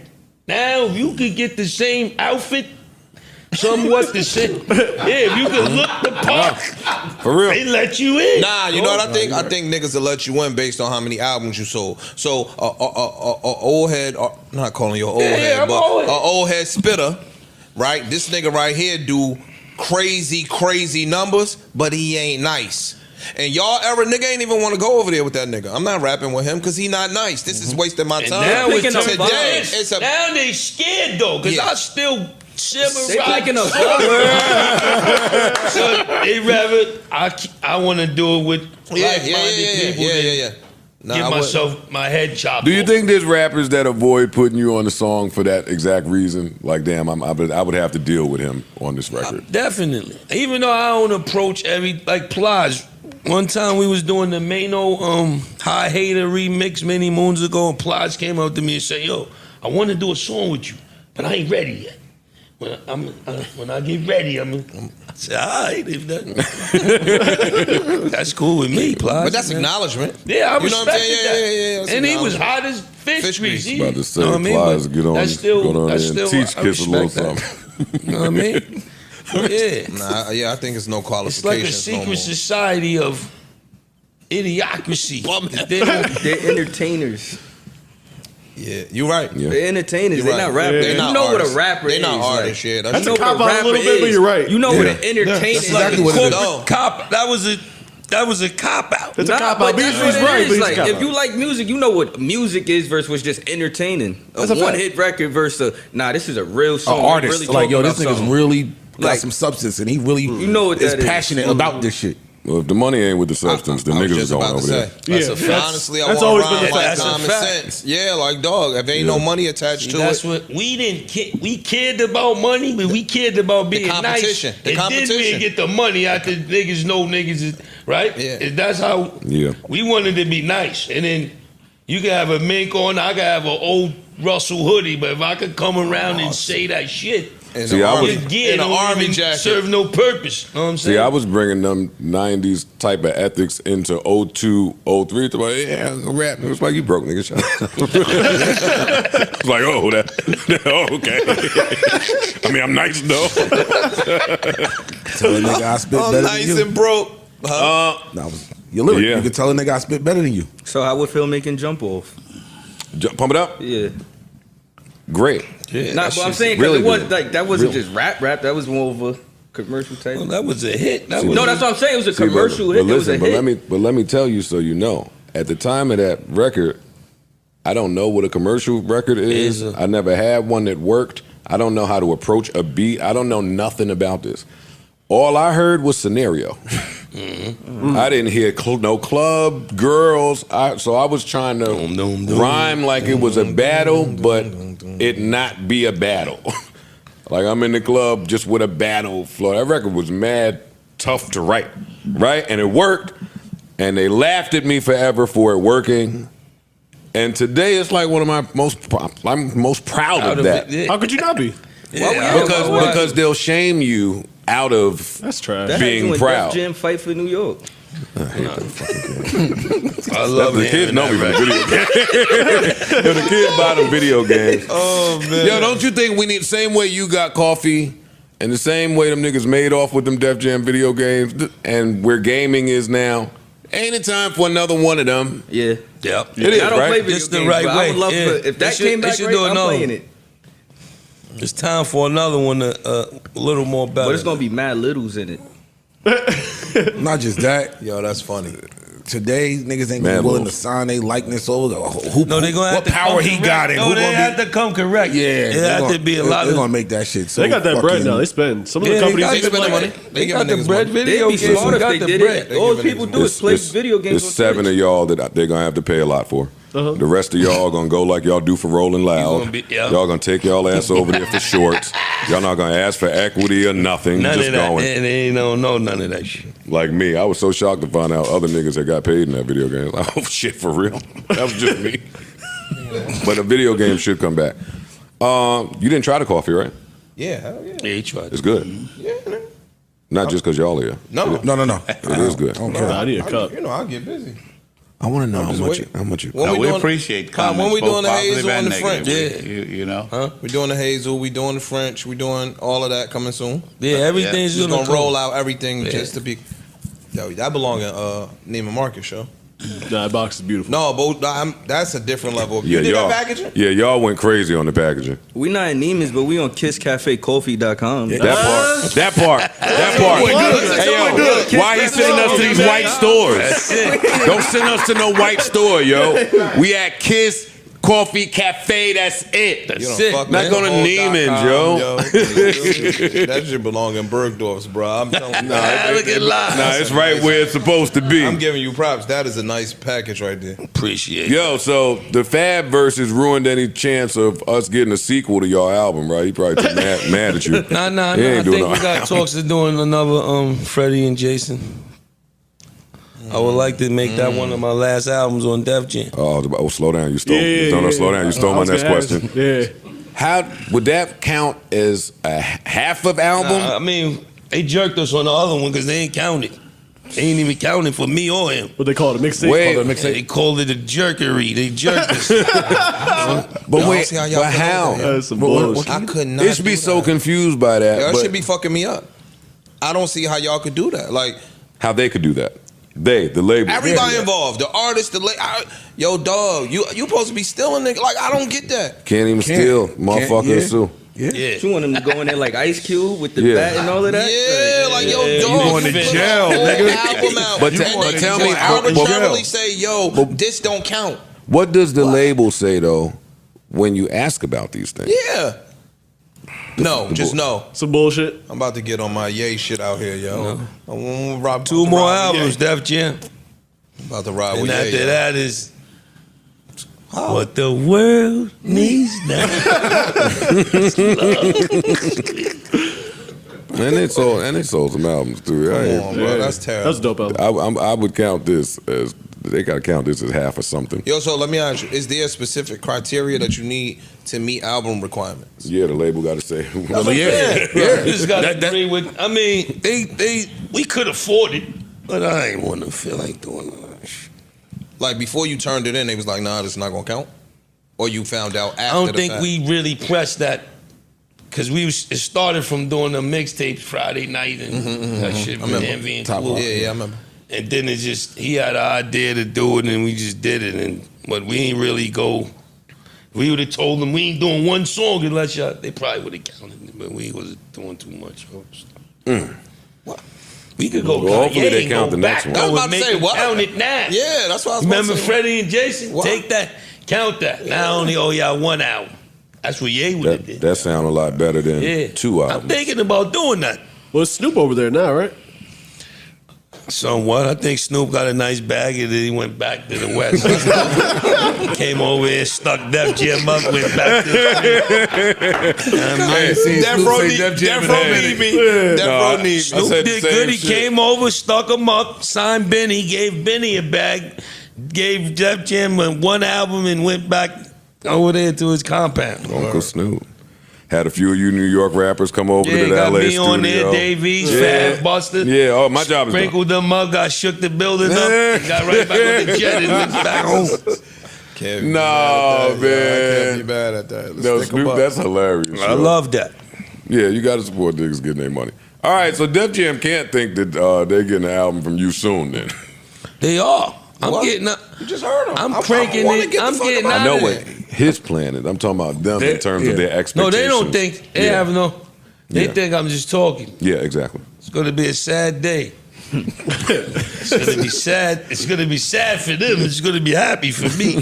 Now, if you could get the same outfit, somewhat the same, yeah, if you could look the part, For real. they let you in. Nah, you know what I think? I think niggas will let you in based on how many albums you sold. So, old head, I'm not calling you an old Yeah, head, I'm but old head. an old head spitter, right? This nigga right here do crazy numbers, but he ain't nice. And y'all era nigga ain't even want to go over there with that nigga. I'm not rapping with him because he not nice. This is wasting my And time. now it's picking up Today, vibes. it's a now they scared though, cause Yeah. I still shimmer They rock. picking up So they rather I want to do it with like-minded people than yeah. Nah, get I wouldn't. myself my head chopped. Do you off. think there's rappers that avoid putting you on the song for that exact reason? Like, damn, I would have to deal with him on this record. Definitely. Even though I don't approach like Plage. One time we was doing the Mano High Hater remix many moons ago, and Plage came up to me and said, "Yo, I want to do a song with you, but I ain't ready yet." when I get ready, I said, all right, if that, that's cool with me, Plies. But that's man. acknowledgement. Yeah, I You know what I'm respected saying? that. Yeah. That's And he was acknowledgement. hot as fish grease. He- About to say, know what I mean? Plies, But get on, that's still, go down that's there and still, teach I kids a little respect that. something. You know what I mean? Yeah. Nah, yeah, I think it's no It's qualifications. like a no secret more. society of idiocracy. They're entertainers. Yeah, you're right. Yeah. They're entertainers. You're They're right. not rappers. They're You not know what artists. a rapper They're is. not like, artists, yeah. you That's know a what cop out a rapper little bit, but is. you're right. You know Yeah. what an entertainer that's is. exactly what it is. No. Cop. That was a cop out. It's a Nah, cop but out. But that's he's what it right. is. But he's Like, a cop if out. you like music, you know what music is versus what's just entertaining. That's a fact. One-hit record versus this is a real An song. artist, Really like yo, talking this about nigga's something. really got Like, some substance, and he really You know what is that is. passionate about this shit. Well, if the money ain't with the substance, the I was niggas is just going about to over say. there. Yeah, that's- Honestly, I that's want always to been rhyme the like fact. That's a common fact. sense. Yeah, like dog. If ain't no money attached to That's it, what we we cared about money, but we cared about being competition. nice. The and then competition. we get the money after niggas know niggas is right. Yeah. And that's how we wanted to be nice. And then you can have a mink on, I can have an old Russell hoodie, but if I could come around and say that shit, in See, the I was- army, your gear in an don't army even jacket. serve no purpose. Know what I'm saying? See, I was bringing them 90s type of ethics into 02, 03. To like, yeah, I'm gonna rap. It was like, you broke, nigga. Shut up. It's like, oh, okay. I mean, I'm nice, though. Tell a nigga I spit I'm better nice than you. and broke. Huh? Your lyric, Yeah. you can tell a nigga I spit better than you. So how would Phil making Jump Off? Pump it up? Yeah. Great. Yeah, Nah, that but I'm shit's- saying really because it was good. like that wasn't Really. just rap. That was more of a commercial type. Well, that was a hit. That was No, that's what I'm saying. It was a See, commercial but hit. It was a listen, hit. but let me tell you so you know. At the time of that record, I don't know what a commercial record is. I never had one that worked. I don't know how to approach a beat. I don't know nothing about this. All I heard was scenario. I didn't hear no club, girls. So I was trying to rhyme like it was a battle, but it not be a battle. Like I'm in the club just with a battle flow. That record was mad tough to write, right? And it worked. And they laughed at me forever for it working. And today it's like one of my I'm most proud of that. How could you not be? Because they'll shame you out of That's trash. That being had you and proud. Def Jam fight for New York. I love The kids know me from video games. Yo, the kids buy them video games. Oh man. Yo, don't you think we need the same way you got coffee and the same way them niggas made off with them Def Jam video games and where gaming is now? Ain't it time for another one of them? Yeah. Yep. It is, I don't right? play video It's the games, right but I would way. love Yeah. for, if They that should- came they back should right, do I'm another playing one. it. It's time for another one, a little more better. But it's gonna be mad littles in it. Not just that. Yo, that's funny. Today, niggas ain't Man, willing Lil. to sign their likeness over. Who, No, they're gonna have what to power come he correct. got and No, who they gonna have be? to come correct. Yeah, it they're have gonna- to be a they're- lot They're of. gonna make that shit. So They got that bread fucking- now. They spend. Some of the Yeah, companies. they spending money. They got giving the niggas bread money. video They'd be games. smart Got if the they did bread. it. They All giving people niggas do is play video games. It's on 7 Twitch. of y'all that they're gonna have to pay a lot for. The rest of y'all gonna go like y'all do for Rolling Loud. gonna be- yeah. Y'all gonna take y'all ass over there for shorts. Y'all not gonna ask for equity or nothing. None Just of that. going. And they don't know none of that shit. Like me, I was so shocked to find out other niggas that got paid in that video game. Like, oh shit, for real? That was just me. But a video game should come back. You didn't try the coffee, right? Yeah, hell yeah. Yeah, he tried. It's good. Yeah, man. Not just because y'all are here. No. No. It is good. I need a cup. You know, I'll get busy. I want to know just waiting. how much you. When We doing- appreciate When comments. we doing both the positive Hazel and and the French. negative. You know. Huh? We're doing the Hazel, we doing the French, we doing all of that coming soon. Yeah, everything's Just gonna gonna roll out everything just to be. Yo, that belong in Neiman Marcus show. That box is beautiful. No, but that's a different level. Yeah, You did y'all. that packaging? Yeah, y'all went crazy on the packaging. We not in Neiman's, but we on KissCafeCoffee.com. That part. Hey, yo, why he sending us to these white stores? Don't send us to no white store, yo. We at Kiss Coffee Cafe. That's it. You That's don't it. fuck Not with going to Home.com, Neiman's, yo. That shit belong in Bergdorf's, bro. I'm telling you. Look at live. Nah, it's right where it's supposed to be. I'm giving you props. That is a nice package right there. Appreciate it. Yo, so the Fab verses ruined any chance of us getting a sequel to y'all album, right? He probably too mad at you. Nah. He I ain't doing think no we got talks of doing another Freddie and Jason. I would like to make that one of my last albums on Def Jam. Oh, slow down. You stole. Yeah. No, slow down. You stole I my was next gonna ask. question. Yeah. How would that count as a half of album? I mean, they jerked us on the other one because they ain't counted. They ain't even counting for me or him. What they call it, a mixtape? Wait. Called it a mixtape. They called it a jerkery. They jerked us. But Y'all wait, see how y'all but get how? over there. That's some bullshit. I could not. They should be do so that. confused by that. Y'all but should be fucking me up. I don't see how y'all could do that. Like how they could do that? They, the label, everybody Yeah. involved, the artist, yo, dog, you supposed to be stealing nigga. Like I don't get that. Can't even steal, motherfuckers too. Yeah. Yeah. You want them to go in there like Ice Cube with the Yeah. bat and all of that? Yeah, like yo, Yeah, dog, you going you to put jail, a whole nigga. album out, But and but tell then me, you but- arbitrarily say, yo, this don't count. What does the label say though when you ask about these things? Yeah. No, just no. Some bullshit. I'm about to get on my yay shit out here, yo. I'm rob 2 more albums, Def Jam. About to ride And with after Ye, yo. that is what the world needs now. And they sold some albums too. Come on, bro. That's terrible. That's a dope album. I would count this as they gotta count this as half or something. Yo, so let me ask you: is there a specific criteria that you need to meet album requirements? Yeah, the label got to say. Yeah. Just got to agree with. I mean, we could afford it, but I ain't want to feel like doing that. Like before you turned it in, they was like, "Nah, this is not gonna count," or you found out after I don't the think fact? we really pressed that because it started from doing the mixtapes Friday night and that shit with remember. Envy and Top Clue. off. Yeah, I remember. And then it just he had an idea to do it and we just did it but we ain't really go. We would have told them we ain't doing one song unless y'all. They probably would have counted it, but we was doing too much. What? We could go. Well, hopefully Kanye they and count go the next back one. I was though about and to make say, them what? count it now. Yeah, that's what I was. Remember about to say. Freddie and Jason? What? Take that, count that. Now only one album. That's what Ye would have did. That sound a lot better than Yeah, 2 albums. I'm thinking about doing that. Well, it's Snoop over there now, right? Somewhat. I think Snoop got a nice bag and then he went back to the West. Came over here, stuck Def Jam up, went back to Death Row need me. Death Row need me. Snoop said the did same good. He shit. came over, stuck him up, signed Benny, gave Benny a bag, gave Def Jam one album and went back over there to his compound. Uncle Snoop had a few of you New York rappers come over Yeah, to the got LA me studio. on there, Dave East, Fab, Buster. Yeah, oh, my job is done. Sprinkled them up, got shook the building up, and got right back on the jet and went back home. Can't be No, mad at that, yo. I man. can't be mad at that. Let's No, think Snoop, about- that's hilarious. I yo. love that. Yeah, you got to support niggas getting their money. All right, so Def Jam can't think that they're getting an album from you soon then. They are. I'm What? getting up. You just heard him. I'm cranking wanna it. get the I'm fuck getting about I out know of what there. his plan is. I'm talking about them in terms of their No, expectations. they don't think. They have no. They Yeah. think I'm just talking. Yeah, exactly. It's going to be a sad day. It's going to be sad. It's going to be sad for them. It's going to be happy for me.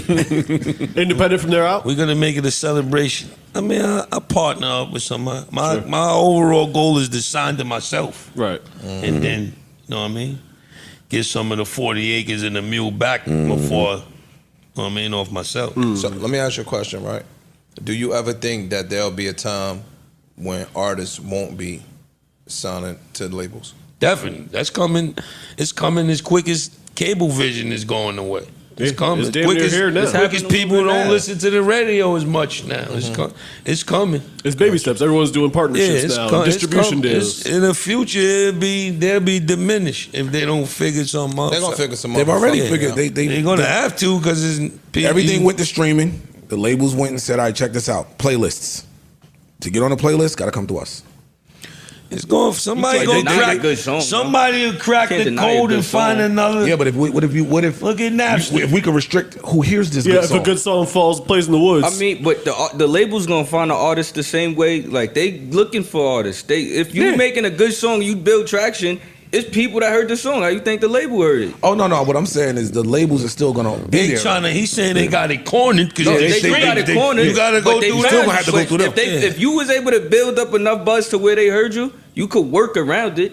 Independent from there out. We're going to make it a celebration. I mean, I partner up with somebody. My overall goal is to sign to myself. Right. And then, you know what I mean? Get some of the 40 acres and the mule back before, you know what I mean, off myself. So let me ask you a question, right? Do you ever think that there'll be a time when artists won't be signing to the labels? Definitely. That's coming. It's coming as quick as Cablevision is going away. It's Yeah, coming. it's damn quick near as, here now. as quick as It's people happening don't now. listen to the radio as much now. It's coming. It's baby steps. Everyone's doing Yeah, partnerships it's now. coming. Distribution deals. In the future, they'll be diminished if they don't figure something out. They're gonna figure some. They've other already fucking- figured. They're gonna have to because Everything went to streaming. The labels went and said, "All right, check this out. Playlists. To get on a playlist, got to come to us." It's going. Somebody can't gonna deny crack. a good song, Somebody will crack Can't the deny a code good and find song. another. Yeah, but what if Look at Napster. if we could restrict who hears this Yeah, good if song? a good song plays in the woods. I mean, but the label's gonna find the artist the same way. Like they looking for artists. If you making a good song, you build traction. It's people that heard the song. How you think the label heard it? Oh no, what I'm saying is the labels are still gonna be They there. trying to. He's saying they got it cornered because No, they they got it cornered. You gotta but go they through tried. that. gonna have to go But through them. If you was able to build up enough buzz to where they heard you, you could work around it.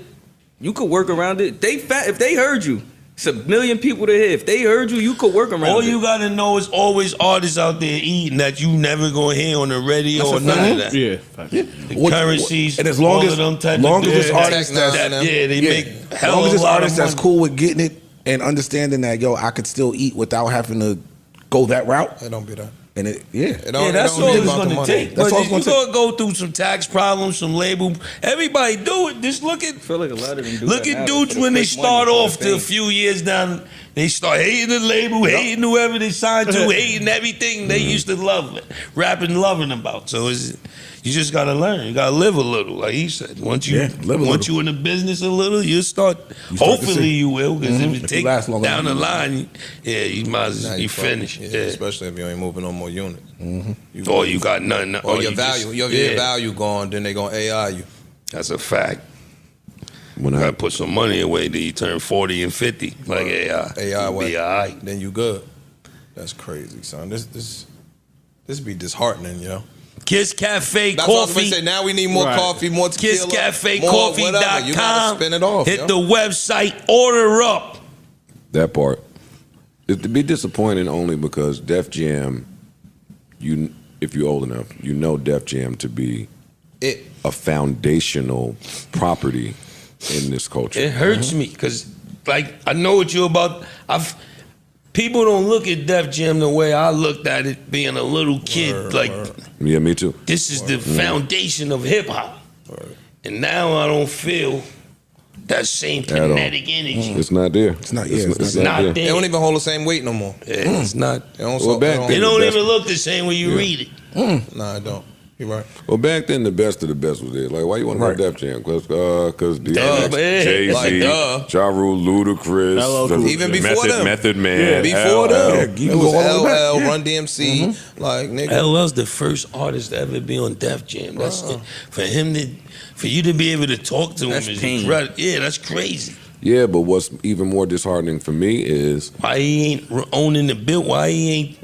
You could work around it. If they heard you, it's 1 million people to hear. If they heard you, you could work around All it. you gotta know is always artists out there eating that you never gonna hear on the radio or none of that. yeah. The currencies, and as long all as of them type long of as this things. artist that's they make as hell long of as a this lot artist of that's money. cool with getting it and understanding that I could still eat without having to go that route. It don't be that. And it That's all it's about the gonna money. take. That's But all it's you're gonna gonna go through some tax problems, some label. Everybody do it. Just look at I feel like a lot of them do look that at now dudes for the when they quick money, start for the off to a fame. few years down. They start hating the label, hating whoever they signed to, hating everything they used to love, rapping, loving about. So you just gotta learn. You gotta live a little, like he said. Once you you in the business a little, you start. Hopefully you will, because if it take last long down the enough. line, you might as well you finish. Yeah, Yeah. especially if you ain't moving no more units. Or you got nothing. Or your you value, just- your value gone, then they gonna AI you. That's a fact. When You I gotta put some money away till you turn 40 and 50, like AI. AI You'll way. be all right. Then you good. That's crazy, son. This be disheartening, yo. Kiss Cafe That's what I was Coffee. gonna say. Now we need more Right. coffee, more tequila, more whatever. You gotta KissCafeCoffee.com. spin it off. Hit yo. the website, order up. that part, it'd be disappointing only because Def Jam, if you're old enough, you know Def Jam to be It. a foundational property in this culture. It hurts me because, like, I know what you're about. People don't look at Def Jam the way I looked at it being a little kid. Yeah, me too. This is the foundation of hip hop. And now I don't feel that same all. kinetic energy. It's not there. It's not- It's not there. there. They don't even hold the same weight no more. Yeah, it's not. They don't. Well, back It then- don't the best- even look the same when you read it. Nah, I don't. You're right. Well, back then the best of the best was there. Like, why you want to Right. go Def Jam? Because DMX, Duh, man. Jay Like, Z, duh. Ja Rule, Ludacris, LL Cool J. Even before them. Method Man, Before LL. them, you it can was go all the way back. LL, Run DMC, like nigga. LL's the first artist to ever be on Def Jam. That's for you to be able to talk to That's him is pain. incredible. Yeah, that's crazy. Yeah, but what's even more disheartening for me is Why he ain't owning the bill? Why he ain't?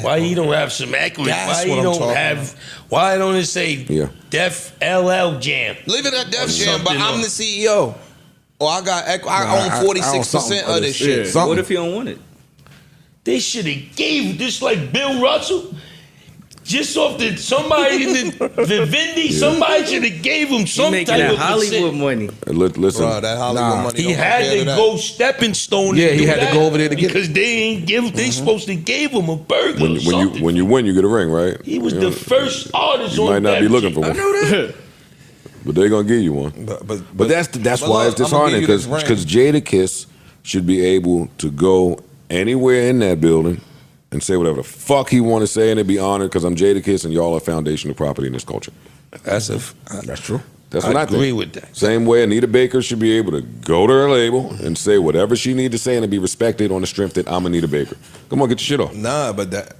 Why he don't have some equity? That's Why he what I'm don't talking have? Why don't it say Yeah. Def LL Jam? Leave it at Def Or Jam, but something I'm on- the CEO. Or I got, I I own own 46% something of this yeah. shit. Something. What if you don't want it? They should have gave just like Bill Russell. Just off the somebody in the Vivendi, somebody should have gave him You some making type that of Hollywood percent. money. listen. Bro, that Hollywood Nah. money He don't had compare to that. go stepping stone. Yeah, to he do had to that go over there to get it. because they ain't give. They supposed to give him a burger. When or something. you win, you get a ring, right? He was You the know, first artist You on might not Def be looking Jam. for one, but they're gonna give you one. But that's but why look, it's disheartening I'ma give you because this ring. Jadakiss should be able to go anywhere in that building and say whatever the fuck he want to say and it be honored because I'm Jadakiss and y'all are foundational property in this culture. That's true. That's what I agree think. with that. Same way Anita Baker should be able to go to her label and say whatever she need to say and it be respected on the strength that I'm Anita Baker. Come on, get your shit off. Nah, but that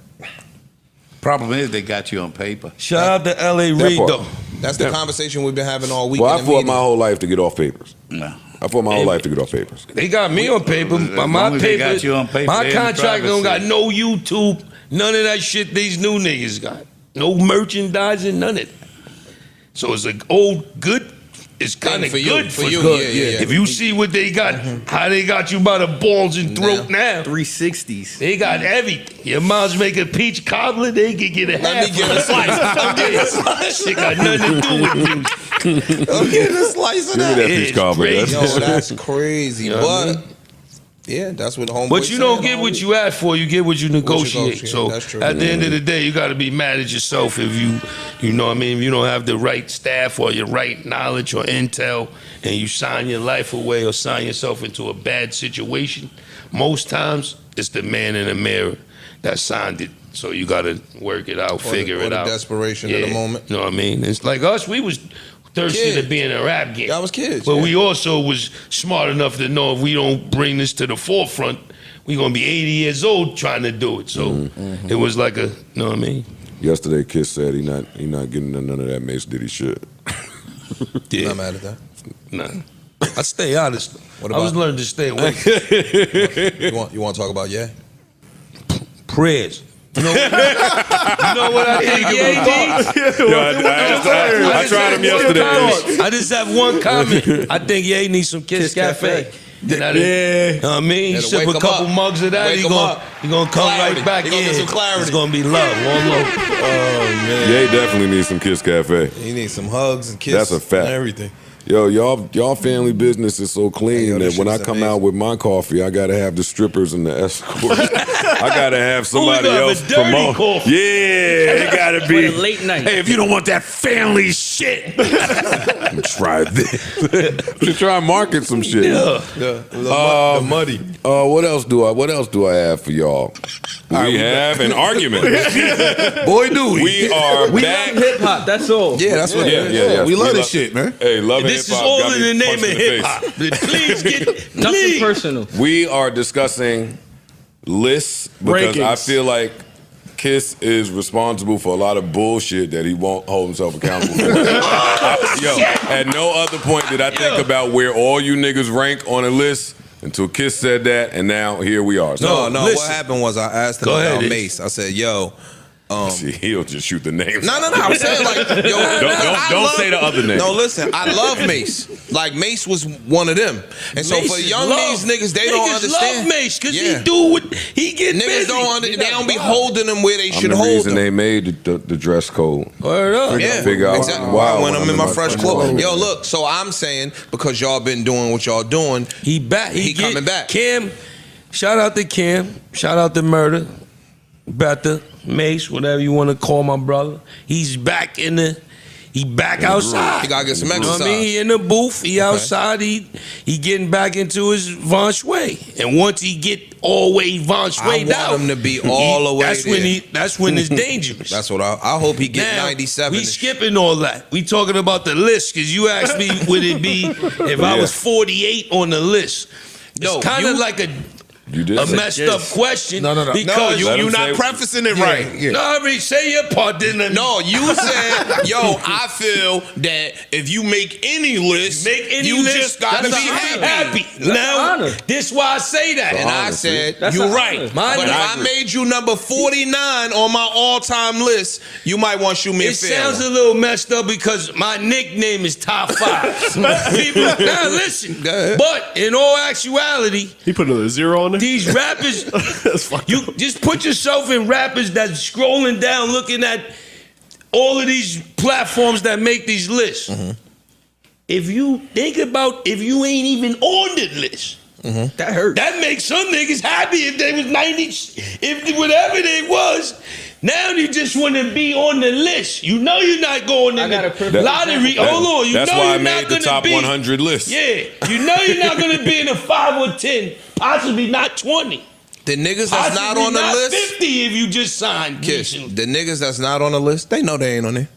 Problem is they got you on paper. Shout out to L.A. Reid part. though. that's the conversation we've been having all week. Well, I in the fought meeting. my whole life to get off papers. No. I fought my whole life to get off papers. They got me on paper, As but my long as they paper, got you on paper, my they in the contract don't got driver's no YouTube, none of that shit these new niggas got. No merchandising, none of it. So it's an old good. It's kind of for you, good for for you, good. yeah. If you see what they got, how they got you by the balls and throat now. 360s. They got everything. Your mom's making peach cobbler, they could get a Let half me get of a it. slice. I'm getting a slice. Shit got nothing to do with you. I'm getting a slice of Give me that. that Yeah, peach it's cobbler. crazy. Yo, that's crazy. You know what I But yeah, that's what the homeboy But you don't saying get all what week. you ask for, you get what you negotiate. negotiate, So that's true. at the end of the day, you got to be mad at yourself if you know what I mean, if you don't have the right staff or your right knowledge or intel and you sign your life away or sign yourself into a bad situation. Most times, it's the man in the mirror that signed it. So you got to work it out, figure or it the out. desperation of the moment. You know what I mean? It's like us, we was thirsty Kids. to be in a rap game. Y'all was kids, But yeah. we also was smart enough to know if we don't bring this to the forefront, we gonna be 80 years old trying to do it. So it was like a, you know what I mean? Yesterday, Kiss said he not getting none of that Mace Diddy shit. Yeah. Not mad at that. Nah. I stay honest. What I was about- learning to stay away. You want to talk about Prayers. You know what I think Ye needs? I tried him yesterday. I just have one comment. I think Ye needs some Kiss Cafe. You know what I mean? It'll Sip wake a him couple up. mugs of that. Wake He him gonna up. come Clarity. right back He gonna in. get some clarity. It's gonna be love, one love. Ye definitely needs some Kiss Cafe. He needs some hugs and kisses That's a fact. and everything. Yo, y'all family business is so clean Yo, this that when I shit is come amazing. out with my coffee, I gotta have the strippers and the escorts. I gotta have somebody gonna have else a dirty promote. coffee? Yeah, it gotta For be the late night. Hey, if you don't want that family shit, I'm gonna try this. I'm gonna try and market some shit. The muddy. What else do I have for y'all? We have an argument. Boy, do We are We back. love hip hop. That's all. Yeah, that's what it is. We love this shit, man. Hey, love and This is hip-hop all got in me the name punched of in the hip face. hop. Please get Nothing please. personal. We are discussing lists because I Rankings. feel like Kiss is responsible for a lot of bullshit that he won't hold himself accountable for. At no other point did I think about where all you niggas rank on a list until Kiss said that, and now here we are. So, No, listen. what happened was I asked him Go ahead, about Ish. Mace. I said, yo, see, he'll just shoot the names. No, I'm saying like, yo, Don't say the other name. No, listen, I love Mace. Like Mace was one of them, and so Mace for is young love. these niggas, they don't Niggas understand. love Mace because Yeah. he do what he get Niggas busy. they don't be holding them where they I'm should the hold reason them. they made the dress code. Word up. Yeah, Figure out exactly. why when I'm in my fresh clothes. clothes. Yo, look. So I'm saying because y'all been doing what y'all doing, He back. He coming back. Cam, shout out to Cam. Shout out to Murder. Betha, Mace, whatever you want to call my brother. He's back he back outside. he gotta get some You know what I mean? exercise. He in the booth, he outside, he getting back into his Von Sway. And once he get all the way Von Sway I down, want him to be all the way that's there. that's when it's dangerous. That's what I hope he get Now, 97. we and skipping all that. We talking about the list because you asked me would it be if I was 48 on the list. No, It's kind of you- like a You did a say messed up question. No. Because No, Let you him not say- prefacing it right. No, I mean, say your part, didn't I? No, you said, yo, I feel that if you make any list, Make any you list, just gotta that's be an happy. That's an Now, honor. this why I say that. And I Honestly. said, That's you're an right. honor. Mine But is- if I made you number 49 on my all-time list, you might want to shoot me a It fair sounds one. a little messed up because my nickname is Top 5. People, now listen, Go ahead. but in all actuality, He put another 0 on there. these rappers, That's fucked you up. just put yourself in rappers that's scrolling down looking at all of these platforms that make these lists. If you think about if you ain't even on the list, That hurt. that makes some niggas happy if they was 90, if whatever they was. Now you just want to be on the list. You know you're not going in I got a the perfect lottery. example. Hold on, you That's know why I you're not made the gonna top be, 100 list. Yeah, you know you're not going to be in a 5 or 10, possibly not 20. The niggas that's not on the list, 50 if you just signed Kiss, recently. the niggas that's not on the list, they know they ain't on there.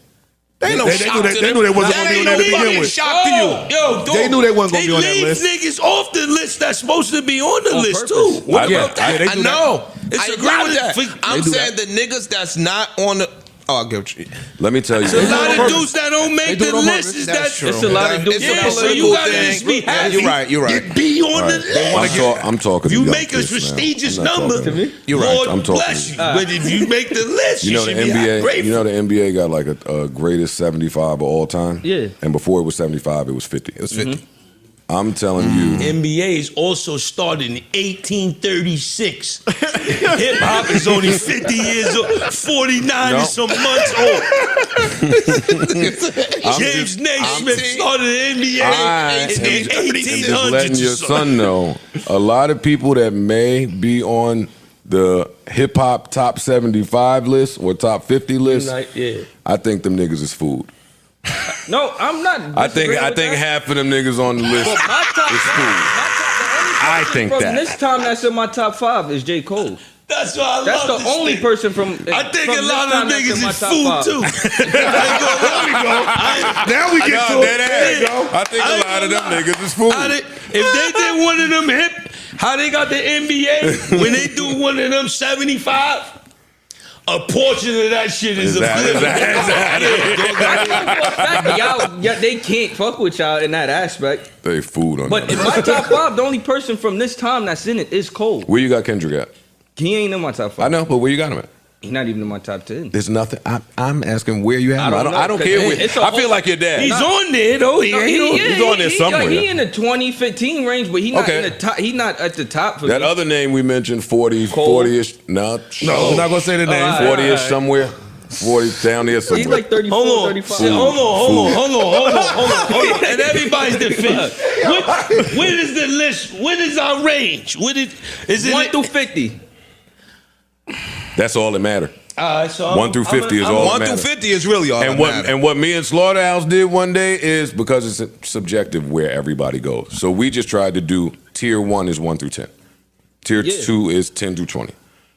They ain't no They shock knew to they them. knew they wasn't That gonna be ain't on there to no begin fucking with. shock to you. Yo, dog, They knew they wasn't gonna be on that leave list. niggas off the list that's supposed to be on the On list purpose. too. What Yeah, about that? they I do know. It's I a agree lot with of- that. for- I'm do saying the niggas that's not on the. Oh, I get what you. Let me tell you. It's a lot on of purpose. dudes that don't make They do the it on list. purpose. Is That's that true. It's a lot of dudes It's for a yeah? that So you political gotta thing. just be Yeah, happy. you're right. You be on the list. I'm talking. You to make a young kids now. prestigious I'm not number. talking to you. You're right. Lord I'm talking bless to you. But if you make the list, You know the should be NBA. grateful. You know the NBA got like a greatest 75 of all time. Yeah. And before it was 75, it was 50. It was 50. I'm telling you. NBA is also started in 1836. Hip hop is only 50 years old, 49 No. and some months old. James Naismith started the NBA in the I'm just letting 1800s. your son know. A lot of people that may be on the hip hop top 75 list or top 50 list, Yeah. I think them niggas is food. No, I'm not. I think disagreeing with that. half of them niggas on the list But my top is food. I think from that. this time that's in my top 5 is J. Cole. That's why I That's love the this only nigga. person from. I think from a this lot of time them that's in niggas my is top food 5. too. Now we get to it. I think a lot of them niggas is food. If they did one of them hip, how they got the NBA when they do one of them 75, a portion of that shit is a Y'all, they can't fuck with y'all in that aspect. They food on But that. in my top 5, the only person from this time that's in it is Cole. Where you got Kendrick at? He ain't in my top 5. I know, but where you got him at? He's not even in my top 10. There's nothing. I'm asking where you have him. I don't know, I don't 'cause care where. it's a I feel whole- like your dad. He's on there though. He's on there somewhere. He in the 2015 range, but he not Okay. in the top. He not at the top for That me. other name we mentioned, 40, Cole. 40-ish. No, No, we're not gonna say the name. all right. 40-ish somewhere. 40 down there somewhere. He's like 34, Hold on. 35. Hold on. And everybody's defense. What is the list? What is our range? Is it 1 through 50. That's all that matters. All right, so 1 through 50 is all that 1 through matters. 50 is really all And that matters. what me and Slaughterhouse did one day is, because it's subjective where everybody goes. So we just tried to do tier 1 is 1 through 10. Tier 2 is 10 through 20.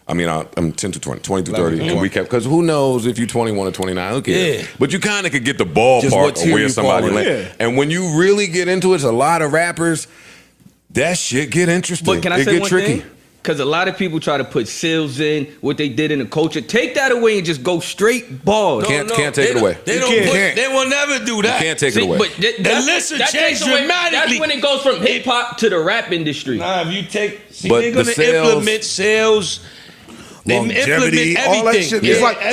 I mean, I'm 10 to 20, 20 to 30, and we kept, because who knows if you're 21 or 29, who cares? Yeah. But you kind of could get the Just what ballpark of tier where you somebody fall in. lands. And when you really get into it, it's a lot of rappers, that shit get interesting. But can I it say get one tricky. thing? Because a lot of people try to put sales in what they did in the culture. Take that away and just go straight ball. Can't take it away. They will never do that. You can't take it away. But The list will change takes away- dramatically. That's when it goes from hip hop to the rap industry. Nah, if you take, But they're the gonna sales- implement sales. They Longevity, implement all that everything. shit. Yeah,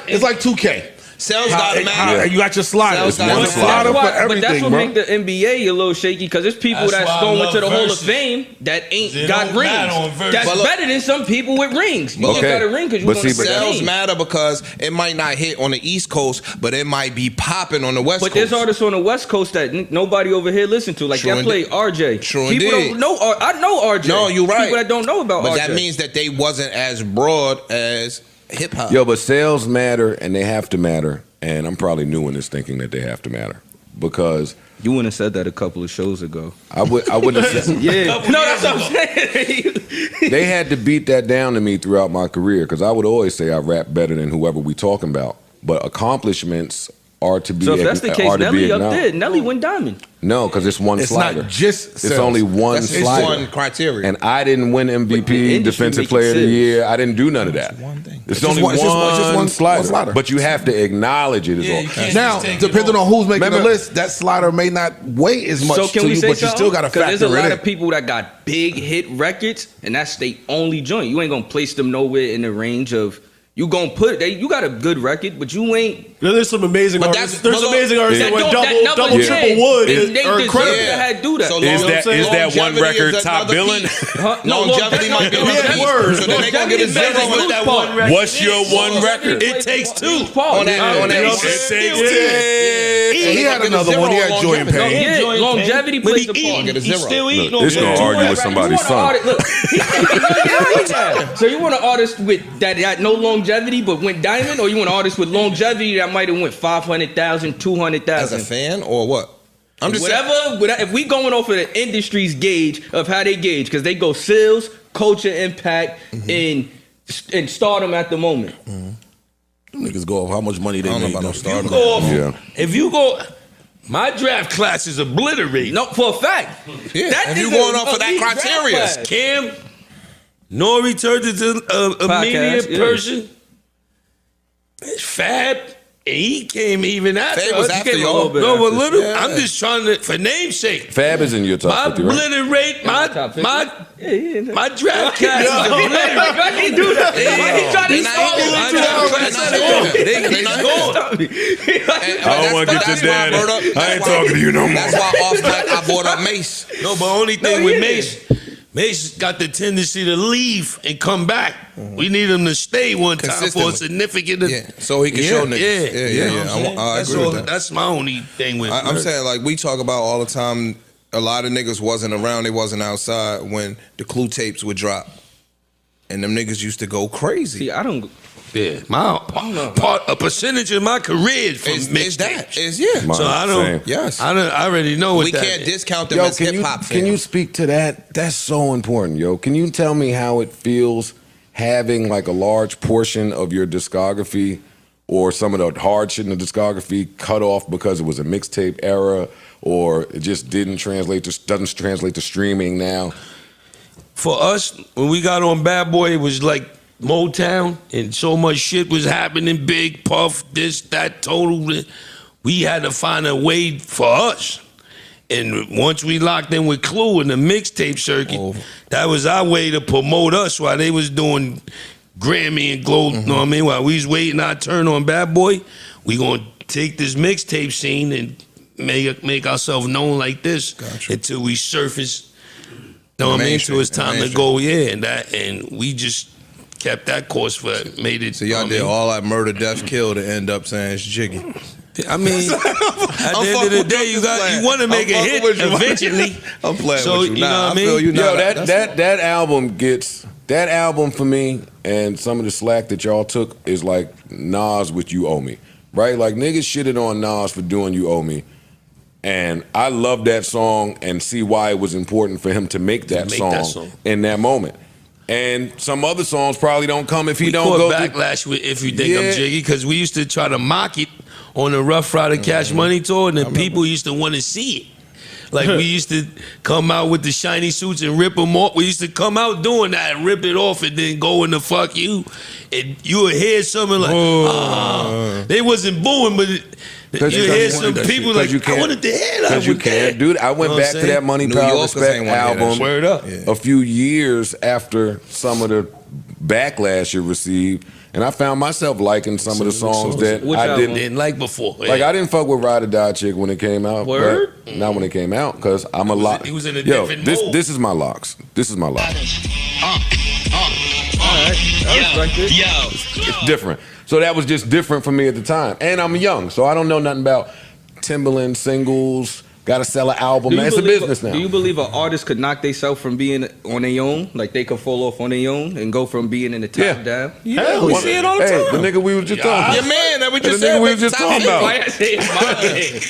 It's like 2K. Sales gotta matter. You got your slider. Sales gotta One matter. slider for But that's everything, what bro. make the NBA a little shaky, because there's people That's why that's I going love to the Hall of verses. Fame that ain't It got don't matter on rings. verses. That's But look- better than some people with rings. You Okay. just got a ring because you But want to see, but Sales ring. matter because it might not hit on the East Coast, but it might be popping on the West But Coast. there's artists on the West Coast that nobody over here listen to. Like True that play RJ. True People indeed. don't know. I know RJ. No, you're right. People that don't know about But RJ. that means that they wasn't as broad as hip hop. Yo, but sales matter, and they have to matter. And I'm probably new in this thinking that they have to matter, because you wouldn't have said that a couple of shows ago. I wouldn't have said. Yeah. Couple No, years that's what I'm saying. They had to beat that down to me throughout my career, because I would always say I rap better than whoever we talking about. But accomplishments are to be So if that's the case, are to be Nelly up acknowledged. there. Nelly went diamond. No, because it's one It's slider. not just It's sales. only one That's slider. one criteria. And I didn't win But the MVP, industry Defensive make it Player of the serious. Year. I didn't do none of that. one thing. It's just only one- it's just one slider. slider. But you have to acknowledge it as Yeah, all. you can't Now, just take it depending off. on who's making Remember- the list, that slider may not weigh as much So can to we you, say but you something? still got to factor there's a lot it of in. people that got big hit records, and that's their only joint. You ain't gonna place them nowhere in the range of. You gonna put you got a good record, but you ain't. There's some amazing But artists. that's- There's but look, amazing artists Yeah. that went That double, number triple 10, wood. They Are deserve incredible. to have do that. So Is long- that one longevity record is top another billing? piece. Huh? No, Longevity might be another Yeah, piece. words. So then they gonna get a Longevity zero is on loose that part. one record. What's your one record? It takes two. On that- on that- It Yeah. takes And he had another one. He had Joy and No, Pain. yeah, Joint longevity pain. plays But a he part. eating. Get a He zero. still eating. Look, this gonna argue with somebody's son. So you want an artist with that got no longevity but went diamond, or you want an artist with longevity that might have went 500,000, As a 200,000? fan or what? I'm just saying. Whatever. If we going off of the industry's gauge of how they gauge, because they go sales, culture, impact, and stardom at the moment. Niggas go off how much money they I don't know made. about no though. stardom. Go off. Yeah. If you go, my draft class is obliterated. No, for a fact. Yeah, That if is you going off of that elite draft criteria. class. Cam, Nori turned into a media Podcast, yeah. person. Fab, and he came even after Fab was us. He after came y'all. a little bit No, but after. little. Yeah. I'm just trying to, for namesake. Fab is in your My top 50, right? obliterate, Top 50? my draft class is obliterated. Why he do that? Why he try to They're not stall here. My him draft into class not is here. gone. They're not Gone. I don't want to get your daddy. I ain't talking to you no more. That's why off mic I brought up Mace. No, but only thing No, with yeah. Mace got the tendency to leave and come back. We need him to stay one time for a Consistently. significant. Yeah, so he can show niggas. Yeah. You know what I'm saying? I That's agree all- with that. That's my only thing with. I'm saying, like, we talk about all the time, a lot of niggas wasn't around, they wasn't outside when the Clue tapes would drop. And them niggas used to go crazy. See, I don't. yeah, a percentage of my career is from It's that. mixtapes. It's, yeah. Mine. So I Same. don't. Yes. I already know what We that can't is. discount them Yo, as hip hop fans. can you speak to that? That's so important, yo. Can you tell me how it feels having like a large portion of your discography or some of the hard shit in the discography cut off because it was a mixtape era or it just doesn't translate to streaming now? For us, when we got on Bad Boy, it was like Motown, and so much shit was happening. Big Puff, this, that, Total. We had to find a way for us. And once we locked in with Clue in the mixtape circuit, that was our way to promote us while they was doing Grammy and Glow. You know what I mean? While we was waiting our turn on Bad Boy, we gonna take this mixtape scene and make ourselves known like this until we surface. You know what I mean? So it's time to go, yeah, and we just kept that course for made it. So y'all did all that murder, death, kill to end up saying it's Jiggy. I mean, at the end of the day, you want to make a hit eventually. I'm playing So, with you. you know Nah, what I I feel mean? you. Yo, Nah, that album gets that album for me, and some of the slack that y'all took is like Nas with You Owe Me, right? Like niggas shitted on Nas for doing You Owe Me, and I love that song and see why it was important for him to make that song in that moment. And some other songs probably don't come if he don't go through. Backlash with If You Think I'm Jiggy, because we used to try to mock it on the Rough Rider Cash Money tour, and then people used to want to see it. Like we used to come out with the shiny suits and rip them off. We used to come out doing that and rip it off and then go into fuck you. And you would hear something like, they wasn't booing, but you hear some people like, I wanted to hear that. Because you can't do that. I went back to that Money, New Power, Yorkers Respect ain't wanna hear that album shit. Word up. a few years after some of the backlash it received, and I found myself liking some of the songs that Which I album? didn't like before. like. I didn't fuck with Ride or Die Chick when it came out. Word? But not when it came out, because I'm a lot. He was in a Yo, different this mode. this is my locks. This is my locks. I respect it. It's different. So that was just different for me at the time, and I'm young, so I don't know nothing about Timberland singles. Got to sell an album. Do you Man, it's a believe- business now. Do you believe an artist could knock themselves from being on their own? Like they could fall off on their own and go from being in the top down? Yeah, we see it all the time. The nigga we was just talking Your about. man that we just The nigga said. we was just talking about. Why I say it's my name?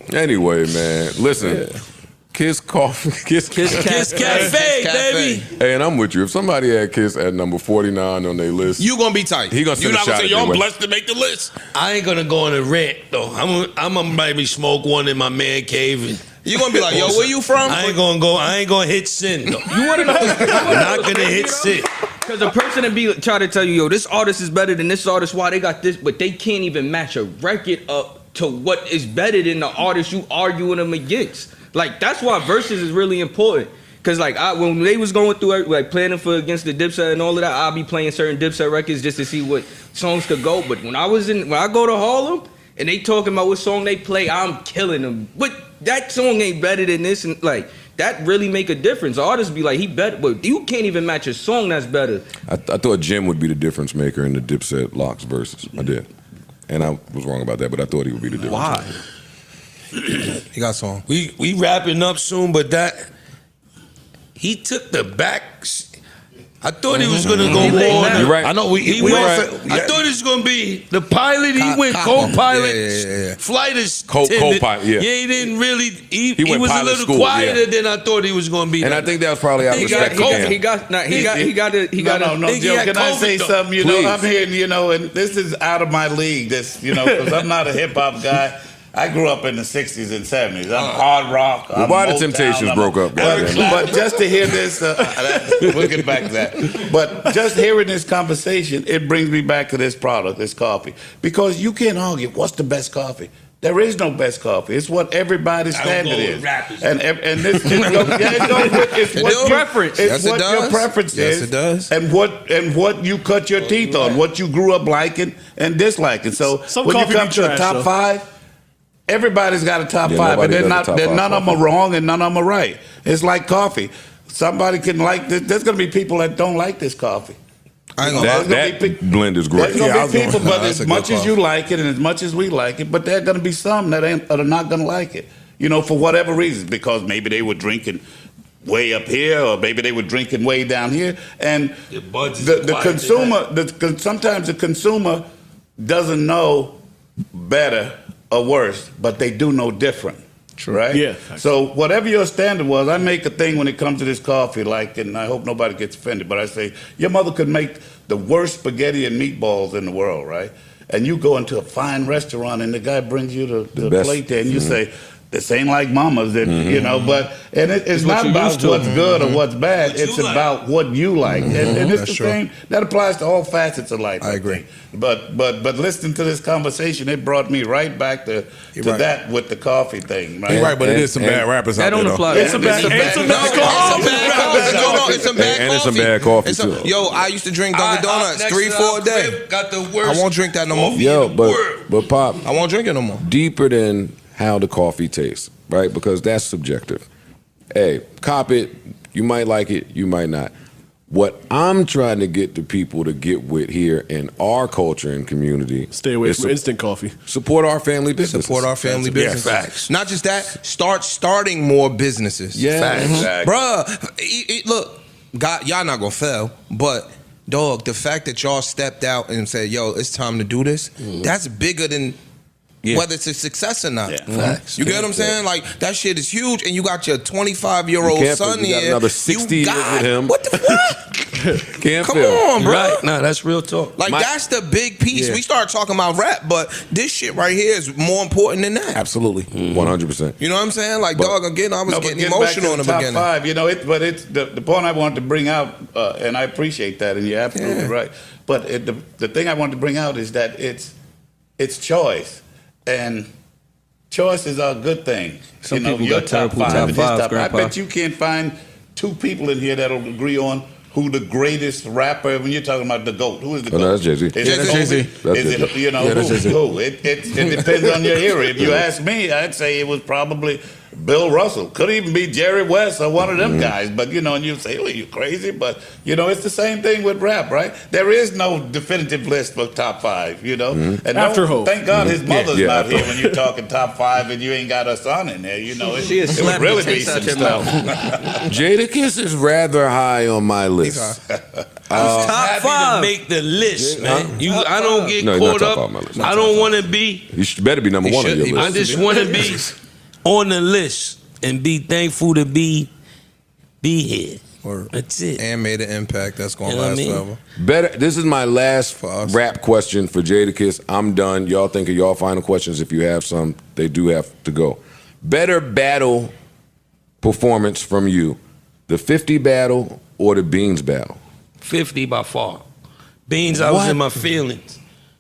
Him. Anyway, man, listen. Kiss Coffee, Kiss Kiss Cafe, baby. Hey, and I'm with you. If somebody had Kiss at number 49 on their list, You gonna be tight. He gonna send you a not shot gonna say, at yo, their I'm way. blessed to make the list. I ain't gonna go on a rant though. I'm gonna maybe smoke one in my man cave. And You gonna be like, yo, where you from? I ain't gonna hit sin though. You want to know? I'm not gonna hit sin. Because a person to be try to tell you, yo, this artist is better than this artist. Why they got this, but they can't even match a record up to what is better than the artist you arguing them against. Like that's why verses is really important. Cause like when they was going through like planning for against the Dipset and all of that, I'll be playing certain Dipset records just to see what songs could go. But when I go to Harlem and they talking about what song they play, I'm killing them. But that song ain't better than this, and like that really make a difference. Artists be like, he better, but you can't even match a song that's better. I thought Jim would be the difference maker in the Dipset Locks verses. I did. And I was wrong about that, but I thought he would be the difference. Why? He got song. We wrapping up soon, but that he took the back. I thought he was gonna go more. You're right. I know we He we went. all right. said- I thought it was gonna be the pilot. He went Cop- co-pilot. Yeah. Flight is Co-pilot, yeah. He didn't really. He went was a pilot little school, quieter yeah. than I thought he was gonna be. And I think that was probably our He got- perspective. he got- Cam. He got No, think he Joe, had can I COVID, say though. something? You Please. know, I'm hearing, and this is out of my league, because I'm not a hip-hop guy. I grew up in the 60s and 70s. I'm hard rock. I'm Why the Motown, Temptations I'm broke up, goddamn. But just to hear this, we'll get back to that. But just hearing this conversation, it brings me back to this product, this coffee. Because you can't argue, what's the best coffee? There is no best coffee. It's what everybody's I don't standard go with is. rappers. And this, it's It what do? preference. It's Yes, it what your does. preference Yes, is. it does. And what you cut your teeth on, what you grew up liking and disliking. So Some when you coffee come be to a trash, top though. five, everybody's got a top Yeah, five, but nobody they're does a not. top They're, five none of them are wrong and none of them are right. It's like coffee. Somebody can like this. There's going to be people that don't like this coffee. I ain't gonna lie. That blend is great. There's going Yeah, I to was be gonna- people, but that's a as good much as coffee. you like it and as much as we like it, but there are going to be some that are not going to like it. For whatever reason, because maybe they were drinking way up here, or maybe they were drinking way down here, and The buds is the quiet consumer. Sometimes the consumer doesn't know better or worse, but they do know different. True. Right? Yeah. So whatever your standard was, I make a thing when it comes to this coffee, and I hope nobody gets offended, but I say, your mother could make the worst spaghetti and meatballs in the world, right? And you go into a fine restaurant and the guy brings you the best. plate there and you say, this ain't like mama's, and it's what not you about used to. what's good or what's bad. What you It's like. about what you like, and it's That's the true. same. That applies to all facets of life. I agree. think. But listening to this conversation, it brought me right back to right. that with the coffee thing. Right? You're right, but it is some And- bad rappers out That there. don't though. apply. It's a bad, No, it's some bad coffee. No, it's some bad And it's some coffee. bad coffee, It's some- too. Yo, I used to drink Dunkin' Donuts Next 3, to 4 a our day. crib, got the worst I won't drink that no more. coffee Yo, in the world. but Pop, I won't drink it no more. deeper than how the coffee tastes, right? Because that's subjective. Hey, cop it. You might like it. You might not. What I'm trying to get the people to get with here in our culture and community, Stay away is from instant coffee. support our family business. Support our family businesses. facts. Not just that, starting more businesses. Yeah, Facts. exactly. Bruh, look, God, y'all not gonna fail, but dog, the fact that y'all stepped out and said, yo, it's time to do this, that's bigger than whether it's a success or not. Yeah. Facts. You get what I'm saying? Like, that shit is huge, and you got your 25-year-old You can't son you got here. another 60 You years got- with him. What the fuck? Can't Come fail. on, bro. Right? Nah, that's real talk. Like, that's the big piece. Yeah. We start talking about rap, but this shit right here is more important than that. Absolutely. 100%. You know what I'm saying? Like, dog, again, I was No, but getting getting emotional in back the to beginning. top five, you know, but it's the point I wanted to bring out, and I appreciate that, and you're absolutely Yeah. right. But the thing I wanted to bring out is that it's choice, and choices are a good thing. Some you know, people your got top terrible five, top and his fives, top. I Grandpa. bet you can't find two people in here that'll agree on who the greatest rapper. When you're talking about the GOAT, who is the Oh, GOAT? no, that's Jay-Z. Is Yeah, it that's Kobe? Jay-Z. That's Is it, Jay-Z. you know, Yeah, that's Jay-Z. who? It depends on your era. If you ask me, I'd say it was probably Bill Russell. Could even be Jerry West or one of them guys. But, you know, and you say, oh, you crazy? But, you know, it's the same thing with rap, right? There is no definitive list for top five, you know? And After don't- Hope. thank God his mother's Yeah, not after here when you're talking top five and you ain't got a son in there, you know? She is It would slap really the be taste out some your stuff. mouth. Jadakiss is rather high on my list. Top Top to five. make the list, man. Top I don't five. get No, he's not caught top up. five on my list. I don't want to be. You better be number He one on should- your he list. I just want to be on the list and be thankful to be here. That's it. And made an impact that's going You to know what last I mean? forever. Better. This is my last For us. rap question for Jadakiss. I'm done. Y'all think of y'all final questions. If you have some, they do have to go. Better battle performance from you, the 50 battle or the Beans battle? 50 by far. Beans, I was What? in my feelings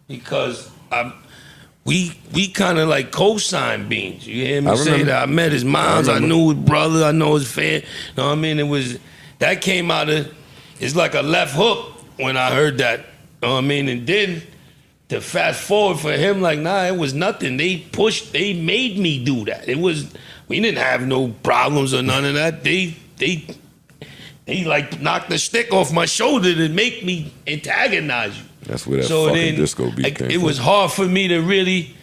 because we kind of like co-signed Beans. You hear me I say remember. that? I met his moms. I remember. knew his brother. I know his fan. You know what I mean? It was that came out of. It's like a left hook when I heard that. You know what I mean? And then to fast forward for him, like nah, it was nothing. They made me do that. It was we didn't have no problems or none of that. They like knocked the stick off my shoulder to make me antagonize you. That's where that fucking disco beat like, came it from. was hard for me to really,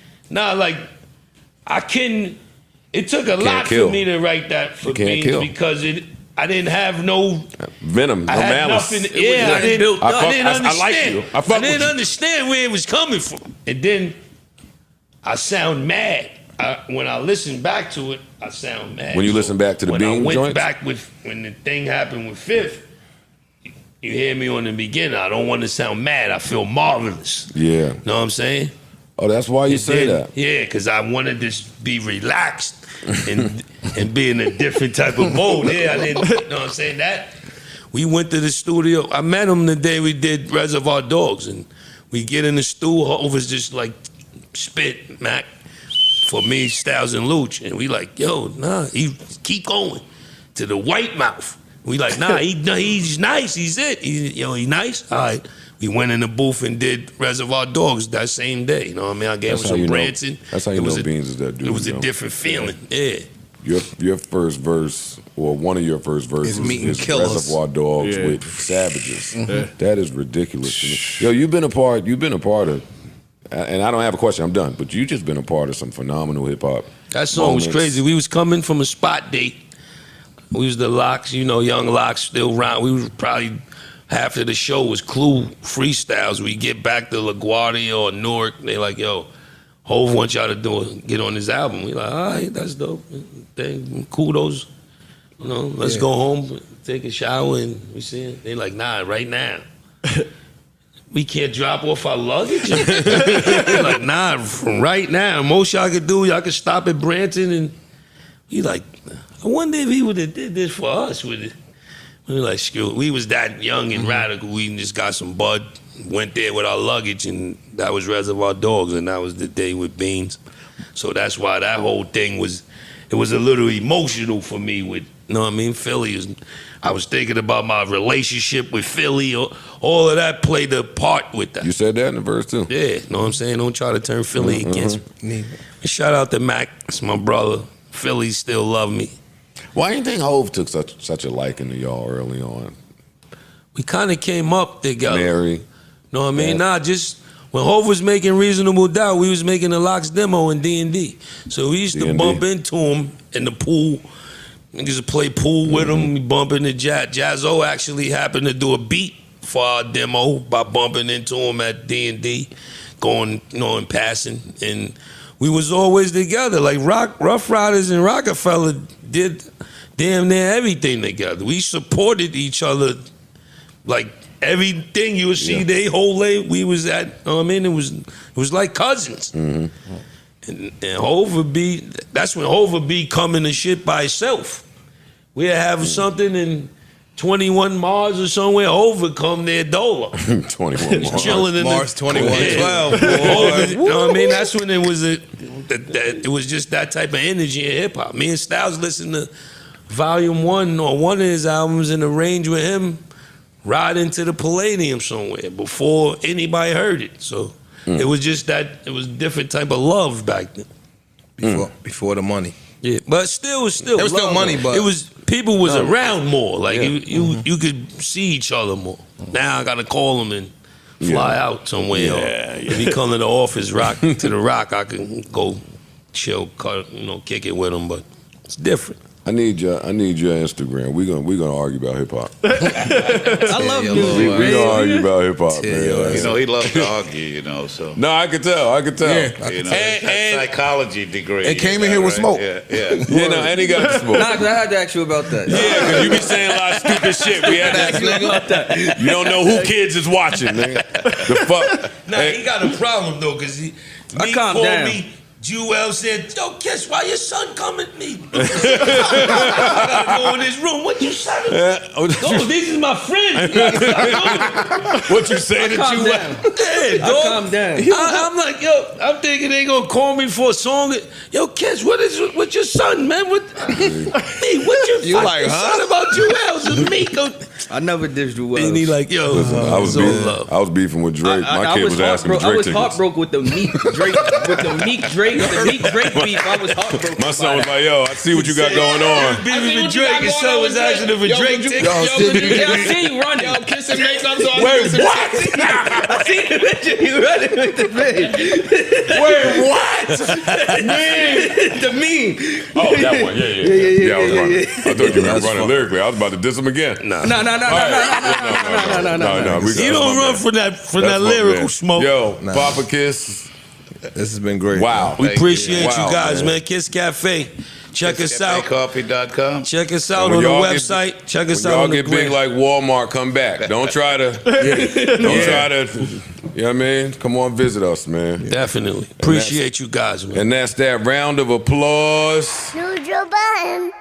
it took a lot kill. for me to write that for You can't Beans kill. because I didn't have no, Venom, no I had malice. nothing, I didn't I fuck- I understand. like you. I fuck I with didn't you. understand where it was coming from. And then I sound mad. When I listen back to it, I sound mad. When you listen back to the when Bean I went joints? back when the thing happened with Fifth, you hear me on the beginning. I don't want to sound mad. I feel marvelous. Yeah. Know what I'm saying? Oh, that's why you say Then- that. Yeah, because I wanted to be relaxed and be in a different type of mode. Yeah, I didn't. You know what I'm saying? That we went to the studio. I met him the day we did Reservoir Dogs, and we get in the studio. Hov was just like spit, Mac, for me, Styles and Luch, and we like, yo, nah, he keep going to the white mouth. We like, nah, he's nice. He's it. He nice. All right. We went in the booth and did Reservoir Dogs that same day. You know what I mean? I gave That's him how some you know- Branson. that's how you It was know Beans is that dude, It was you know? a different feeling. Yeah. Your first verse, or one of your first verses, Is Meeting is Killers. Reservoir Dogs Yeah. with Savages. That is ridiculous to me. Yo, you've been a part of, and I don't have a question, I'm done, but you just been a part of some phenomenal hip hop. That song was moments. crazy. We was coming from a spot date. We was the Locks, young Locks still around. We was probably half of the show was Clue freestyles. We get back to LaGuardia or Newark. They like, yo, Hov wants y'all to get on his album. We like, all right, that's dope. Kudos. Let's go home, take a shower, and we see it. They like, nah, right now. We can't drop off our luggage. They're like, nah, from right now. Most y'all could do, y'all could stop at Branson, and we like, I wonder if he would have did this for us with it. We like, screw it. We was that young and radical. We just got some bud, went there with our luggage, and that was Reservoir Dogs, and that was the day with Beans. So that's why that whole thing was a little emotional for me with, you know what I mean? Philly is, I was thinking about my relationship with Philly. All of that played a part with that. You said that in the verse too. Yeah, you know what I'm saying? Don't try to turn Philly against me. And shout out to Mac. It's my brother. Philly still love me. Why do you think Hov took such a liking to y'all early on? we kind of came up together. Mary. Know what I mean? Nah, just when Hov was making Reasonable Doubt, we was making the Locks demo in D&D. So we used to D&D. bump into him in the pool. Niggas would play pool with him. We bump into Jazzo actually happened to do a beat for our demo by bumping into him at D&D, going, and passing. And we was always together. Like Rough Riders and Rockefeller did damn near everything together. We supported each other like everything you would see they whole life we was at. I mean, it was like cousins. Mm-hmm. And Hov would be, that's when Hov would be coming to shit by himself. We'd have something in 21 Mars or somewhere, Hov would come there dolo. 21 Mars. Chilling in Mars the 2112. you know what I mean? That's when it was it was just that type of energy in hip hop. Me and Styles listened to Volume 1 or one of his albums and arranged with him riding to the Palladium somewhere before anybody heard it. So it was just that, it was a different type of love back then. Before the money. Yeah, but still, it was still There was still love, money, though. but- it was people was around more. Like you could see each other more. Now I gotta call them and fly out somewhere. Or if he come to the office, to the Rock, I can go chill, kick it with him. But it's different. I need your Instagram. We gonna argue about hip hop. I love your music, Lord. We gonna argue about hip hop, Tell man. your You know, he loves to argue, so. No, I could tell. Yeah. You know, And- psychology degree. And came in here with smoke. Yeah. Yeah, no, and he got the smoke. Nah, 'cause I had to ask you about that. Yeah, because you be saying a lot of stupid shit. We had to ask you about that. You don't know who kids is watching, nigga. The fuck. Nah, he got a problem though, cause I calmed down. Jewel said, "Yo, Kiss, why your son come at me? I gotta go in his room. What you say? No, these is my friends. What you say to Calm Jewel? down. Yeah, I dog. calmed down. I'm like, yo, I'm thinking they gonna call me for a song. Yo, Kiss, what your son, man? What your You fucking like, huh? son about Jewel's and me? I never dissed you well. And he like, yo, I was beefing with Drake. My kid was asking me I Drake was tickets. heartbroken with the Meek Drake beef. I was heartbroken. My son was like, yo, I see what you got going on. beefing with Drake. His son was asking him for Drake tickets. Yeah, I see you running. Yo, kiss and make up. So Wait, what? I see the picture. You running with the bitch. Wait, what? The meme. Oh, that one. Yeah, I was running. I thought you were running lyrically. I was about to diss him again. No. No, You don't run from that lyrical smoke. Yo, Papa Kiss. This has been great. Wow. We appreciate Wow, you guys, man. man. Kiss Cafe. Check us out. Coffee.com. Check us out When on the y'all website. Check us When out y'all on the get big gram. like Walmart, come back. Don't try to. Don't try to. You know what I mean? Come on, visit us, man. Definitely. Appreciate you guys, man. And that's that round of applause. Neutral Budden.